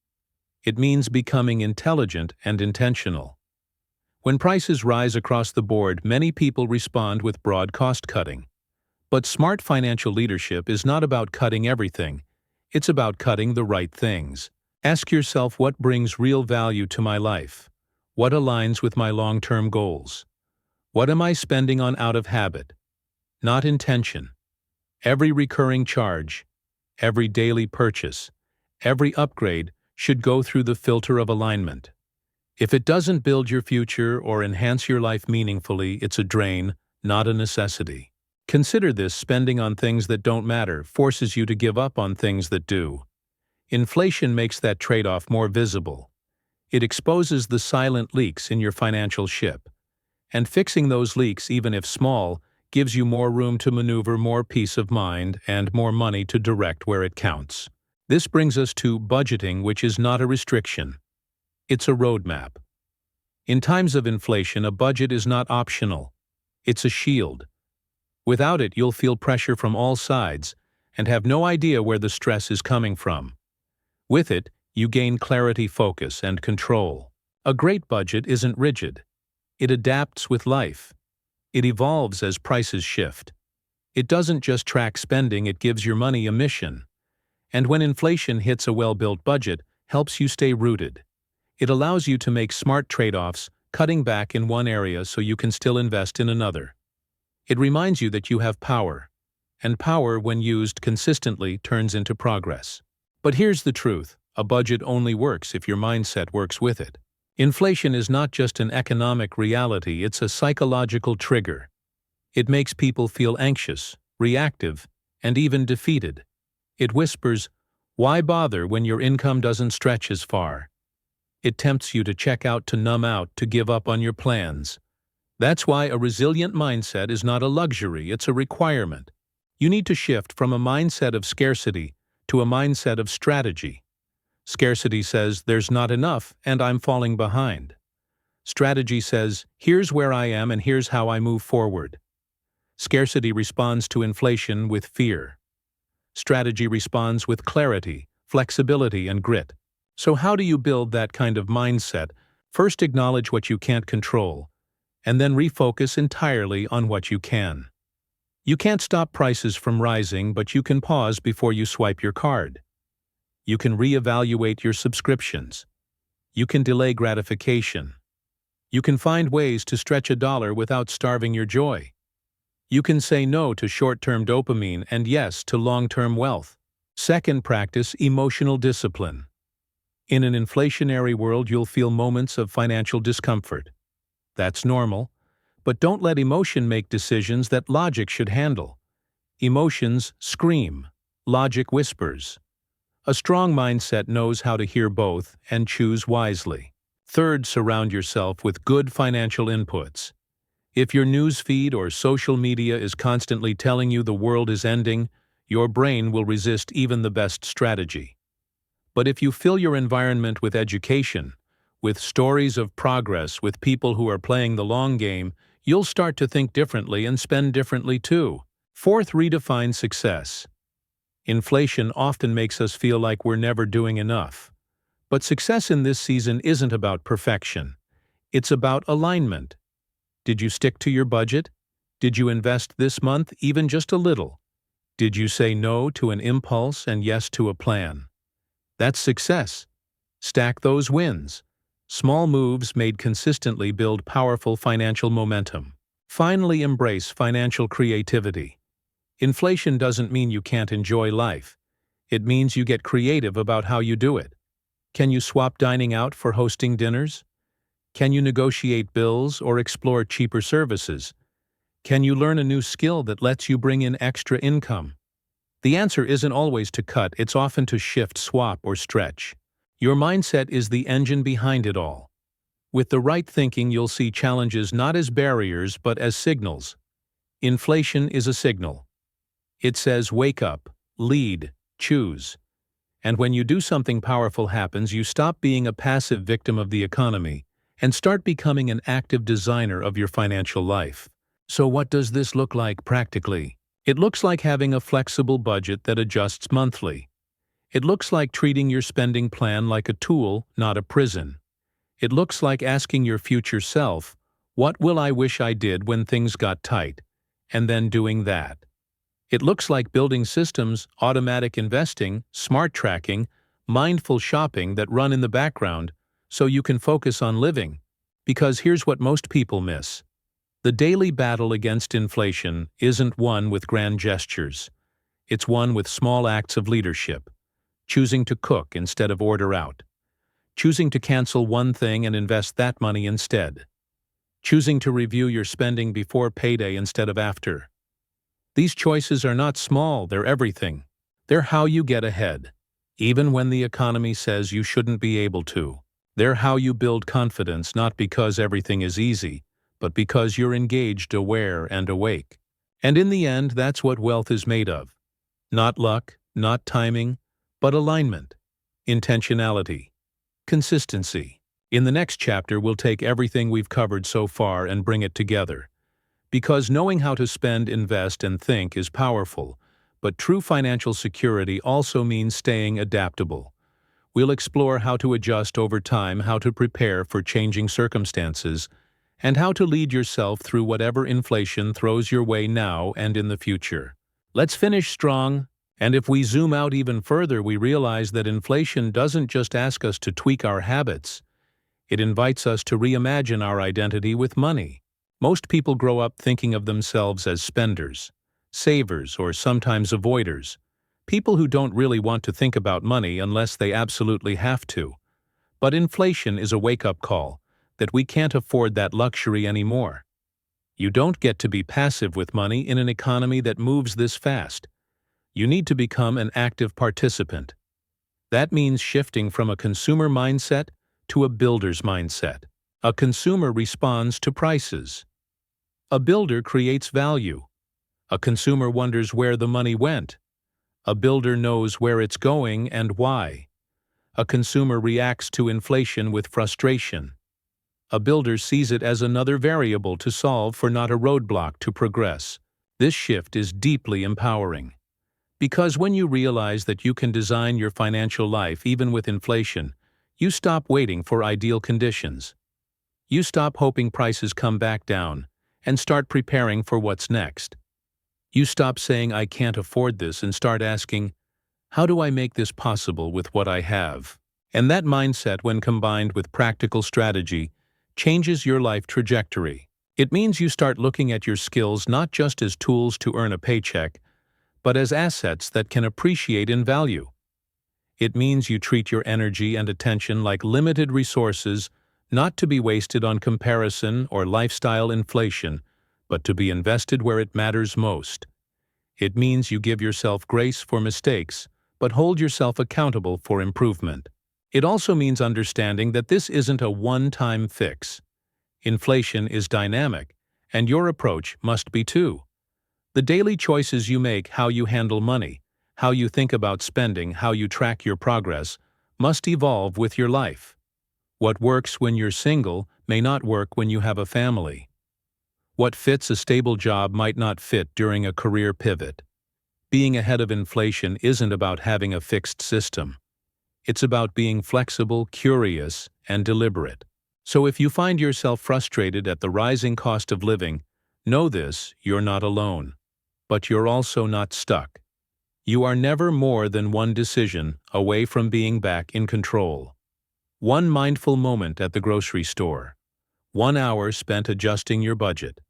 It means becoming intelligent and intentional. When prices rise across the board, many people respond with broad cost cutting. But smart financial leadership is not about cutting everything. It's about cutting the right things. Ask yourself, what brings real value to my life? What aligns with my long-term goals? What am I spending on out of habit, not intention? Every recurring charge, every daily purchase, Every upgrade should go through the filter of alignment. If it doesn't build your future or enhance your life meaningfully, it's a drain, not a necessity. Consider this: spending on things that don't matter forces you to give up on things that do. Inflation makes that trade-off more visible. It exposes the silent leaks in your financial ship. And fixing those leaks, even if small, gives you more room to maneuver, more peace of mind, and more money to direct where it counts. This brings us to budgeting, which is not a restriction. It's a roadmap. In times of inflation, a budget is not optional. It's a shield. Without it, you'll feel pressure from all sides and have no idea where the stress is coming from. With it, you gain clarity, focus, and control. A great budget isn't rigid. It adapts with life. It evolves as prices shift. It doesn't just track spending, it gives your money a mission. And when inflation hits, a well-built budget helps you stay rooted. It allows you to make smart trade-offs, cutting back in one area so you can still invest in another. It reminds you that you have power, and power, when used consistently, turns into progress. But here's the truth: a budget only works if your mindset works with it. Inflation is not just an economic reality, it's a psychological trigger. It makes people feel anxious, reactive, and even defeated. It whispers, "Why bother when your income doesn't stretch as far?" It tempts you to check out, to numb out, to give up on your plans. That's why a resilient mindset is not a luxury, it's a requirement. You need to shift from a mindset of scarcity to a mindset of strategy. Scarcity says, "There's not enough, and I'm falling behind." Strategy says, "Here's where I am, and here's how I move forward." Scarcity responds to inflation with fear. Strategy responds with clarity, flexibility, and grit. So how do you build that kind of mindset? First, acknowledge what you can't control, and then refocus entirely on what you can. You can't stop prices from rising, but you can pause before you swipe your card. You can reevaluate your subscriptions. You can delay gratification. You can find ways to stretch a dollar without starving your joy. You can say no to short-term dopamine and yes to long-term wealth. Second, practice emotional discipline. In an inflationary world, you'll feel moments of financial discomfort. That's normal, but don't let emotion make decisions that logic should handle. Emotions scream, logic whispers. A strong mindset knows how to hear both and choose wisely. Third, surround yourself with good financial inputs. If your news feed or social media is constantly telling you the world is ending, your brain will resist even the best strategy. But if you fill your environment with education, with stories of progress, with people who are playing the long game, you'll start to think differently and spend differently too. Fourth, redefine success. Inflation often makes us feel like we're never doing enough. But success in this season isn't about perfection. It's about alignment. Did you stick to your budget? Did you invest this month, even just a little? Did you say no to an impulse and yes to a plan? That's success. Stack those wins. Small moves made consistently build powerful financial momentum. Finally, embrace financial creativity. Inflation doesn't mean you can't enjoy life. It means you get creative about how you do it. Can you swap dining out for hosting dinners? Can you negotiate bills or explore cheaper services? Can you learn a new skill that lets you bring in extra income? The answer isn't always to cut, it's often to shift, swap, or stretch. Your mindset is the engine behind it all. With the right thinking, you'll see challenges not as barriers but as signals. Inflation is a signal. It says, wake up, lead, choose. And when you do, something powerful happens. You stop being a passive victim of the economy and start becoming an active designer of your financial life. So what does this look like practically? It looks like having a flexible budget that adjusts monthly. It looks like treating your spending plan like a tool, not a prison. It looks like asking your future self, what will I wish I did when things got tight? And then doing that. It looks like building systems, automatic investing, smart tracking, mindful shopping that run in the background so you can focus on living. Because here's what most people miss. The daily battle against inflation isn't one with grand gestures. It's one with small acts of leadership. choosing to cook instead of order out, choosing to cancel one thing and invest that money instead, choosing to review your spending before payday instead of after. These choices are not small, they're everything. They're how you get ahead, even when the economy says you shouldn't be able to. They're how you build confidence, not because everything is easy, but because you're engaged, aware, and awake. And in the end, that's what wealth is made of. Not luck, not timing, but alignment, intentionality, consistency. In the next chapter, we'll take everything we've covered so far and bring it together. Because knowing how to spend, invest, and think is powerful, but true financial security also means staying adaptable. We'll explore how to adjust over time, how to prepare for changing circumstances, and how to lead yourself through whatever inflation throws your way now and in the future. Let's finish strong, and if we zoom out even further, we realize that inflation doesn't just ask us to tweak our habits. It invites us to reimagine our identity with money. Most people grow up thinking of themselves as spenders, savers, or sometimes avoiders. People who don't really want to think about money unless they absolutely have to. But inflation is a wake-up call that we can't afford that luxury anymore. You don't get to be passive with money in an economy that moves this fast. You need to become an active participant. That means shifting from a consumer mindset to a builder's mindset. A consumer responds to prices. A builder creates value. A consumer wonders where the money went. A builder knows where it's going and why. A consumer reacts to inflation with frustration. A builder sees it as another variable to solve for, not a roadblock to progress. This shift is deeply empowering. Because when you realize that you can design your financial life even with inflation, you stop waiting for ideal conditions. You stop hoping prices come back down and start preparing for what's next. You stop saying, "I can't afford this," and start asking, "How do I make this possible with what I have?" And that mindset, when combined with practical strategy, changes your life trajectory. It means you start looking at your skills not just as tools to earn a paycheck, but as assets that can appreciate in value. It means you treat your energy and attention like limited resources, not to be wasted on comparison or lifestyle inflation, but to be invested where it matters most. It means you give yourself grace for mistakes, but hold yourself accountable for improvement. It also means understanding that this isn't a one-time fix. Inflation is dynamic, and your approach must be too. The daily choices you make, how you handle money, how you think about spending, how you track your progress, must evolve with your life. What works when you're single may not work when you have a family. What fits a stable job might not fit during a career pivot. Being ahead of inflation isn't about having a fixed system. It's about being flexible, curious, and deliberate. So if you find yourself frustrated at the rising cost of living, know this: you're not alone. But you're also not stuck. You are never more than one decision away from being back in control. One mindful moment at the grocery store. 1 hour spent adjusting your budget.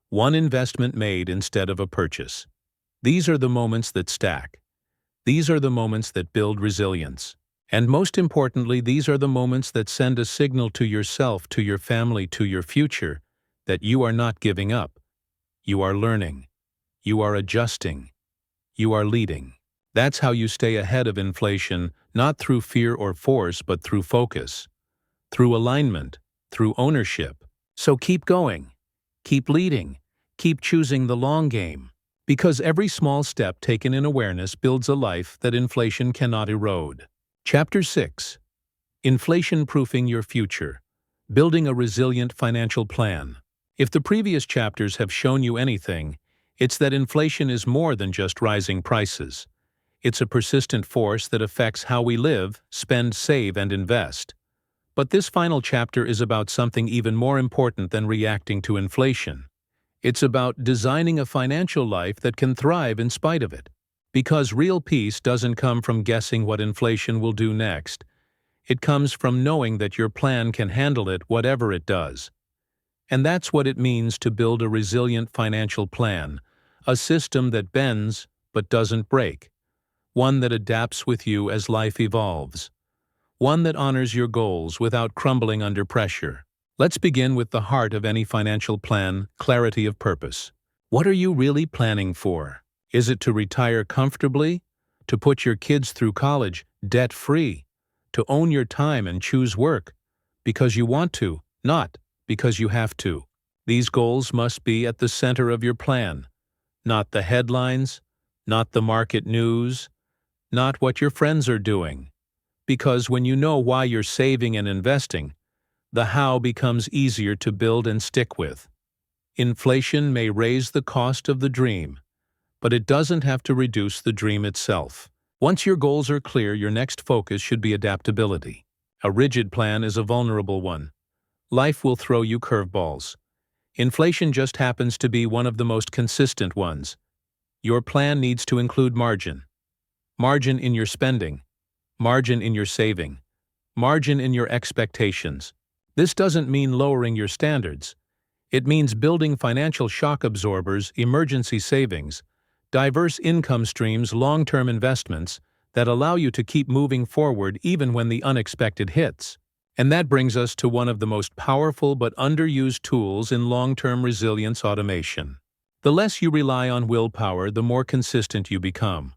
One investment made instead of a purchase. These are the moments that stack. These are the moments that build resilience. And most importantly, these are the moments that send a signal to yourself, to your family, to your future, that you are not giving up. You are learning. You are adjusting. You are leading. That's how you stay ahead of inflation, not through fear or force, but through focus, through alignment, through ownership. So keep going. Keep leading. Keep choosing the long game. Because every small step taken in awareness builds a life that inflation cannot erode. Chapter 6. Inflation-proofing your future. Building a resilient financial plan. If the previous chapters have shown you anything, it's that inflation is more than just rising prices. It's a persistent force that affects how we live, spend, save, and invest. But this final chapter is about something even more important than reacting to inflation. It's about designing a financial life that can thrive in spite of it. Because real peace doesn't come from guessing what inflation will do next. It comes from knowing that your plan can handle it, whatever it does. And that's what it means to build a resilient financial plan, a system that bends but doesn't break, one that adapts with you as life evolves, one that honors your goals without crumbling under pressure. Let's begin with the heart of any financial plan: clarity of purpose. What are you really planning for? Is it to retire comfortably? To put your kids through college debt-free? To own your time and choose work because you want to, not because you have to? These goals must be at the center of your plan, not the headlines, not the market news, not what your friends are doing. Because when you know why you're saving and investing, the how becomes easier to build and stick with. Inflation may raise the cost of the dream, but it doesn't have to reduce the dream itself. Once your goals are clear, your next focus should be adaptability. A rigid plan is a vulnerable one. Life will throw you curveballs. Inflation just happens to be one of the most consistent ones. Your plan needs to include margin. Margin in your spending. Margin in your saving. Margin in your expectations. This doesn't mean lowering your standards. It means building financial shock absorbers, emergency savings, diverse income streams, long-term investments that allow you to keep moving forward even when the unexpected hits. And that brings us to one of the most powerful but underused tools in long-term resilience: automation. The less you rely on willpower, the more consistent you become.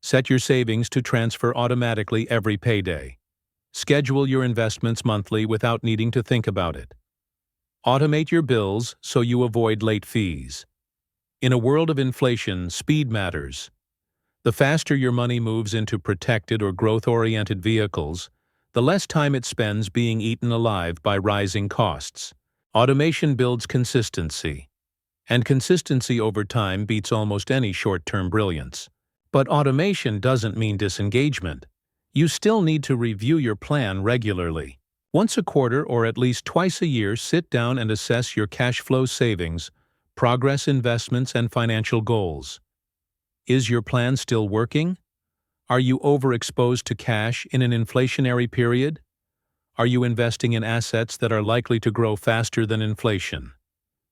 Set your savings to transfer automatically every payday. Schedule your investments monthly without needing to think about it. Automate your bills so you avoid late fees. In a world of inflation, speed matters. The faster your money moves into protected or growth-oriented vehicles, the less time it spends being eaten alive by rising costs. Automation builds consistency, and consistency over time beats almost any short-term brilliance. But automation doesn't mean disengagement. You still need to review your plan regularly. Once a quarter or at least twice a year, sit down and assess your cash flow, savings, progress, investments, and financial goals. Is your plan still working? Are you overexposed to cash in an inflationary period? Are you investing in assets that are likely to grow faster than inflation?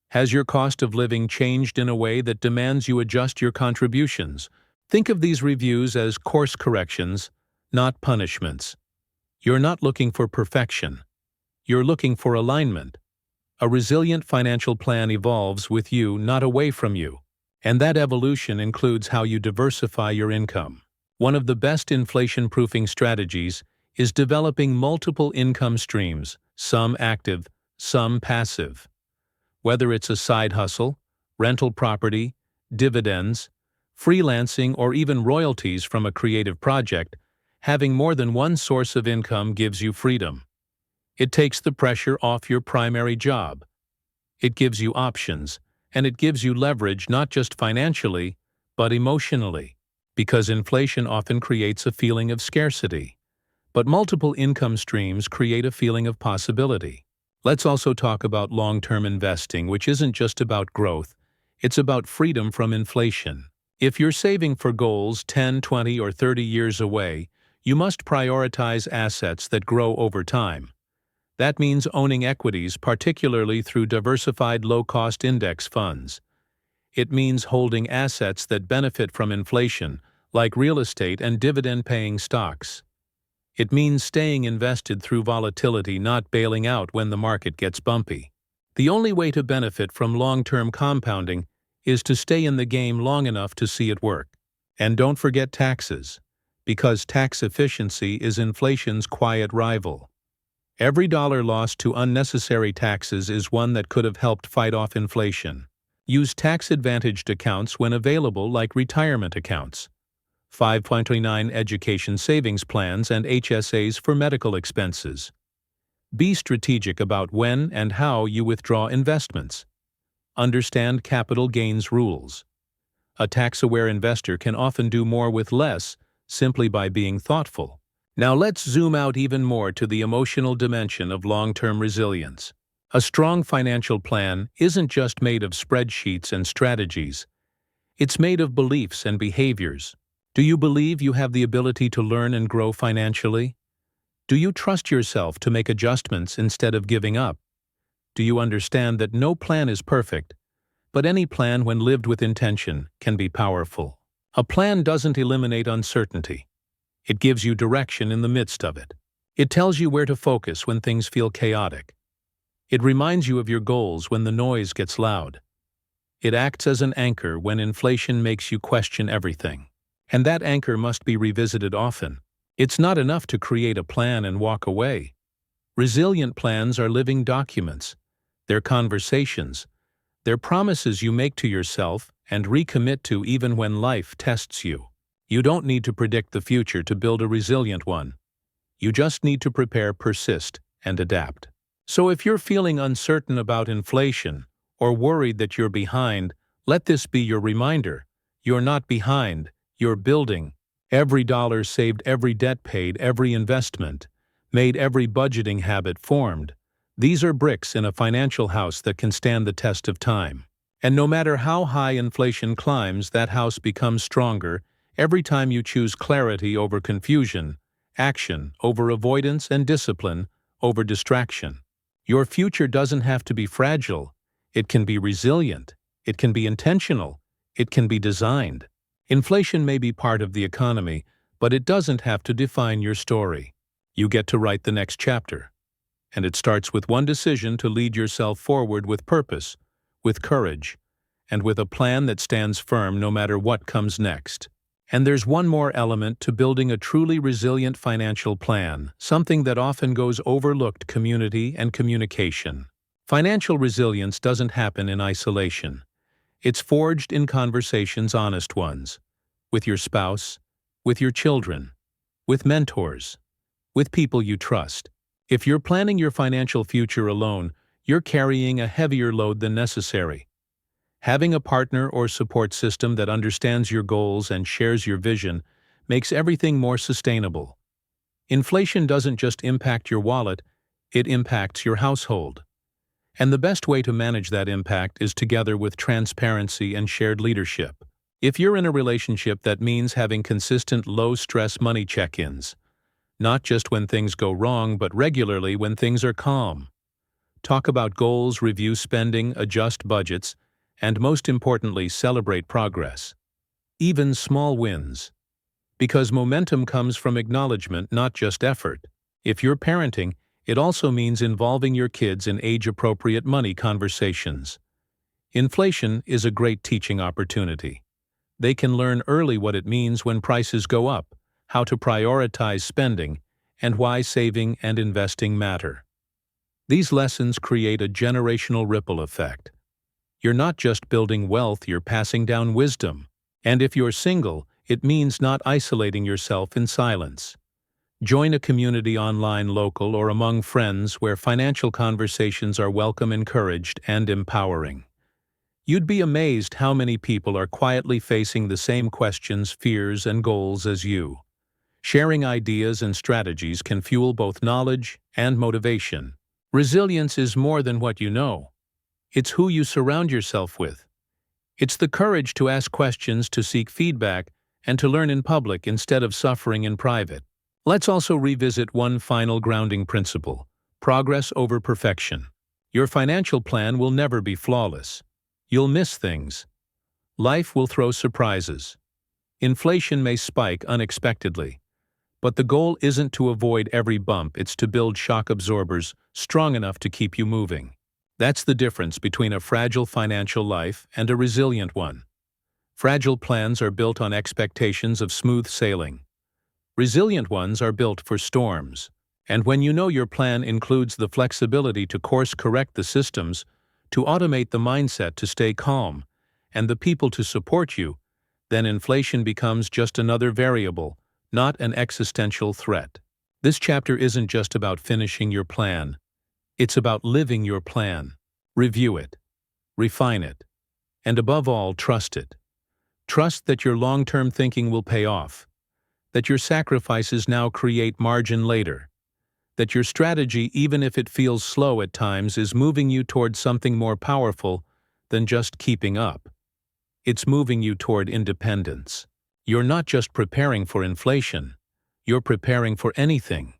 Has your cost of living changed in a way that demands you adjust your contributions? Think of these reviews as course corrections, not punishments. You're not looking for perfection. You're looking for alignment. A resilient financial plan evolves with you, not away from you. And that evolution includes how you diversify your income. One of the best inflation-proofing strategies is developing multiple income streams, some active, some passive. Whether it's a side hustle, rental property, dividends, freelancing, or even royalties from a creative project, having more than one source of income gives you freedom. It takes the pressure off your primary job. It gives you options, and it gives you leverage not just financially, but emotionally, because inflation often creates a feeling of scarcity. But multiple income streams create a feeling of possibility. Let's also talk about long-term investing, which isn't just about growth, it's about freedom from inflation. If you're saving for goals 10, 20, or 30 years away, you must prioritize assets that grow over time. That means owning equities, particularly through diversified low-cost index funds. It means holding assets that benefit from inflation, like real estate and dividend-paying stocks. It means staying invested through volatility, not bailing out when the market gets bumpy. The only way to benefit from long-term compounding is to stay in the game long enough to see it work. And don't forget taxes, because tax efficiency is inflation's quiet rival. Every dollar lost to unnecessary taxes is one that could have helped fight off inflation. Use tax-advantaged accounts when available, like retirement accounts, 529 education savings plans, and HSAs for medical expenses. Be strategic about when and how you withdraw investments. Understand capital gains rules. A tax-aware investor can often do more with less simply by being thoughtful. Now let's zoom out even more to the emotional dimension of long-term resilience. A strong financial plan isn't just made of spreadsheets and strategies. It's made of beliefs and behaviors. Do you believe you have the ability to learn and grow financially? Do you trust yourself to make adjustments instead of giving up? Do you understand that no plan is perfect, but any plan, when lived with intention, can be powerful? A plan doesn't eliminate uncertainty. It gives you direction in the midst of it. It tells you where to focus when things feel chaotic. It reminds you of your goals when the noise gets loud. It acts as an anchor when inflation makes you question everything. And that anchor must be revisited often. It's not enough to create a plan and walk away. Resilient plans are living documents. They're conversations. They're promises you make to yourself and recommit to even when life tests you. You don't need to predict the future to build a resilient one. You just need to prepare, persist, and adapt. So if you're feeling uncertain about inflation or worried that you're behind, let this be your reminder. You're not behind, you're building. Every dollar saved, every debt paid, every investment made, every budgeting habit formed. These are bricks in a financial house that can stand the test of time. And no matter how high inflation climbs, that house becomes stronger every time you choose clarity over confusion, action over avoidance, and discipline over distraction. Your future doesn't have to be fragile. It can be resilient. It can be intentional. It can be designed. Inflation may be part of the economy, but it doesn't have to define your story. You get to write the next chapter. And it starts with one decision to lead yourself forward with purpose, with courage, and with a plan that stands firm no matter what comes next. And there's one more element to building a truly resilient financial plan, something that often goes overlooked: community and communication. Financial resilience doesn't happen in isolation. It's forged in conversations, honest ones, with your spouse, with your children, with mentors, with people you trust. If you're planning your financial future alone, you're carrying a heavier load than necessary. Having a partner or support system that understands your goals and shares your vision makes everything more sustainable. Inflation doesn't just impact your wallet, it impacts your household. And the best way to manage that impact is together with transparency and shared leadership. If you're in a relationship, that means having consistent low-stress money check-ins, not just when things go wrong, but regularly when things are calm. Talk about goals, review spending, adjust budgets, and most importantly, celebrate progress. Even small wins. Because momentum comes from acknowledgement, not just effort. If you're parenting, it also means involving your kids in age-appropriate money conversations. Inflation is a great teaching opportunity. They can learn early what it means when prices go up, how to prioritize spending, and why saving and investing matter. These lessons create a generational ripple effect. You're not just building wealth, you're passing down wisdom. And if you're single, it means not isolating yourself in silence. Join a community, online, local, or among friends, where financial conversations are welcome, encouraged, and empowering. You'd be amazed how many people are quietly facing the same questions, fears, and goals as you. Sharing ideas and strategies can fuel both knowledge and motivation. Resilience is more than what you know. It's who you surround yourself with. It's the courage to ask questions, to seek feedback, and to learn in public instead of suffering in private. Let's also revisit one final grounding principle: progress over perfection. Your financial plan will never be flawless. You'll miss things. Life will throw surprises. Inflation may spike unexpectedly. But the goal isn't to avoid every bump, it's to build shock absorbers strong enough to keep you moving. That's the difference between a fragile financial life and a resilient one. Fragile plans are built on expectations of smooth sailing. Resilient ones are built for storms. And when you know your plan includes the flexibility to course-correct the systems, to automate the mindset to stay calm, and the people to support you, then inflation becomes just another variable, not an existential threat. This chapter isn't just about finishing your plan. It's about living your plan. Review it, refine it, and above all, trust it. Trust that your long-term thinking will pay off, that your sacrifices now create margin later, that your strategy, even if it feels slow at times, is moving you toward something more powerful than just keeping up. It's moving you toward independence. You're not just preparing for inflation, you're preparing for anything.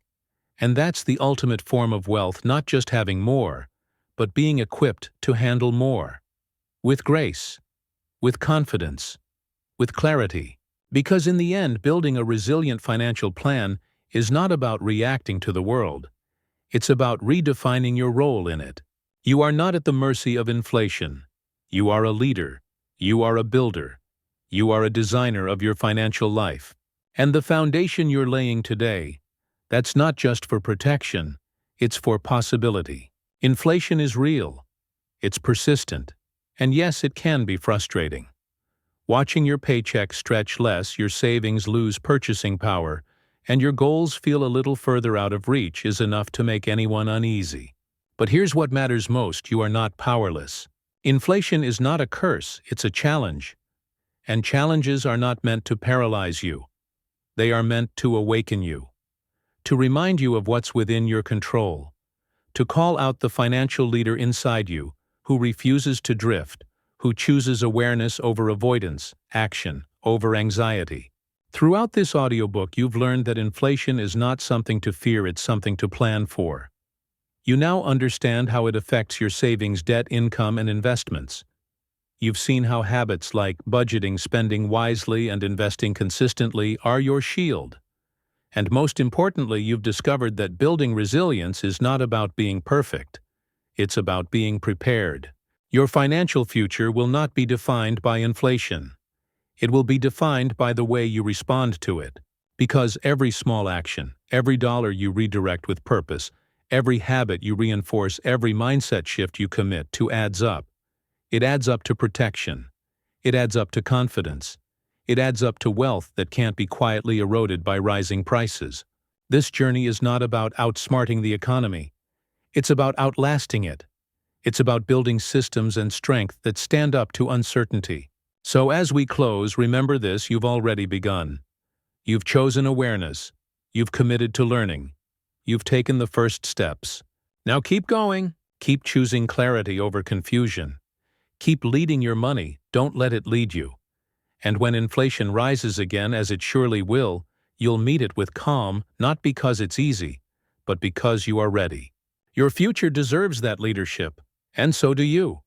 And that's the ultimate form of wealth, not just having more, but being equipped to handle more. With grace, with confidence, with clarity. Because in the end, building a resilient financial plan is not about reacting to the world. It's about redefining your role in it. You are not at the mercy of inflation. You are a leader. You are a builder. You are a designer of your financial life. And the foundation you're laying today, that's not just for protection, it's for possibility. Inflation is real. It's persistent. And yes, it can be frustrating. Watching your paycheck stretch less, your savings lose purchasing power, and your goals feel a little further out of reach is enough to make anyone uneasy. But here's what matters most: you are not powerless. Inflation is not a curse, it's a challenge. And challenges are not meant to paralyze you. They are meant to awaken you, to remind you of what's within your control, to call out the financial leader inside you who refuses to drift, who chooses awareness over avoidance, action over anxiety. Throughout this audiobook, you've learned that inflation is not something to fear, it's something to plan for. You now understand how it affects your savings, debt, income, and investments. You've seen how habits like budgeting, spending wisely, and investing consistently are your shield. And most importantly, you've discovered that building resilience is not about being perfect. It's about being prepared. Your financial future will not be defined by inflation. It will be defined by the way you respond to it. Because every small action, every dollar you redirect with purpose, every habit you reinforce, every mindset shift you commit to adds up. It adds up to protection. It adds up to confidence. It adds up to wealth that can't be quietly eroded by rising prices. This journey is not about outsmarting the economy. It's about outlasting it. It's about building systems and strength that stand up to uncertainty. So as we close, remember this: you've already begun. You've chosen awareness. You've committed to learning. You've taken the first steps. Now keep going. Keep choosing clarity over confusion. Keep leading your money, don't let it lead you. And when inflation rises again, as it surely will, you'll meet it with calm, not because it's easy, but because you are ready. Your future deserves that leadership, and so do you.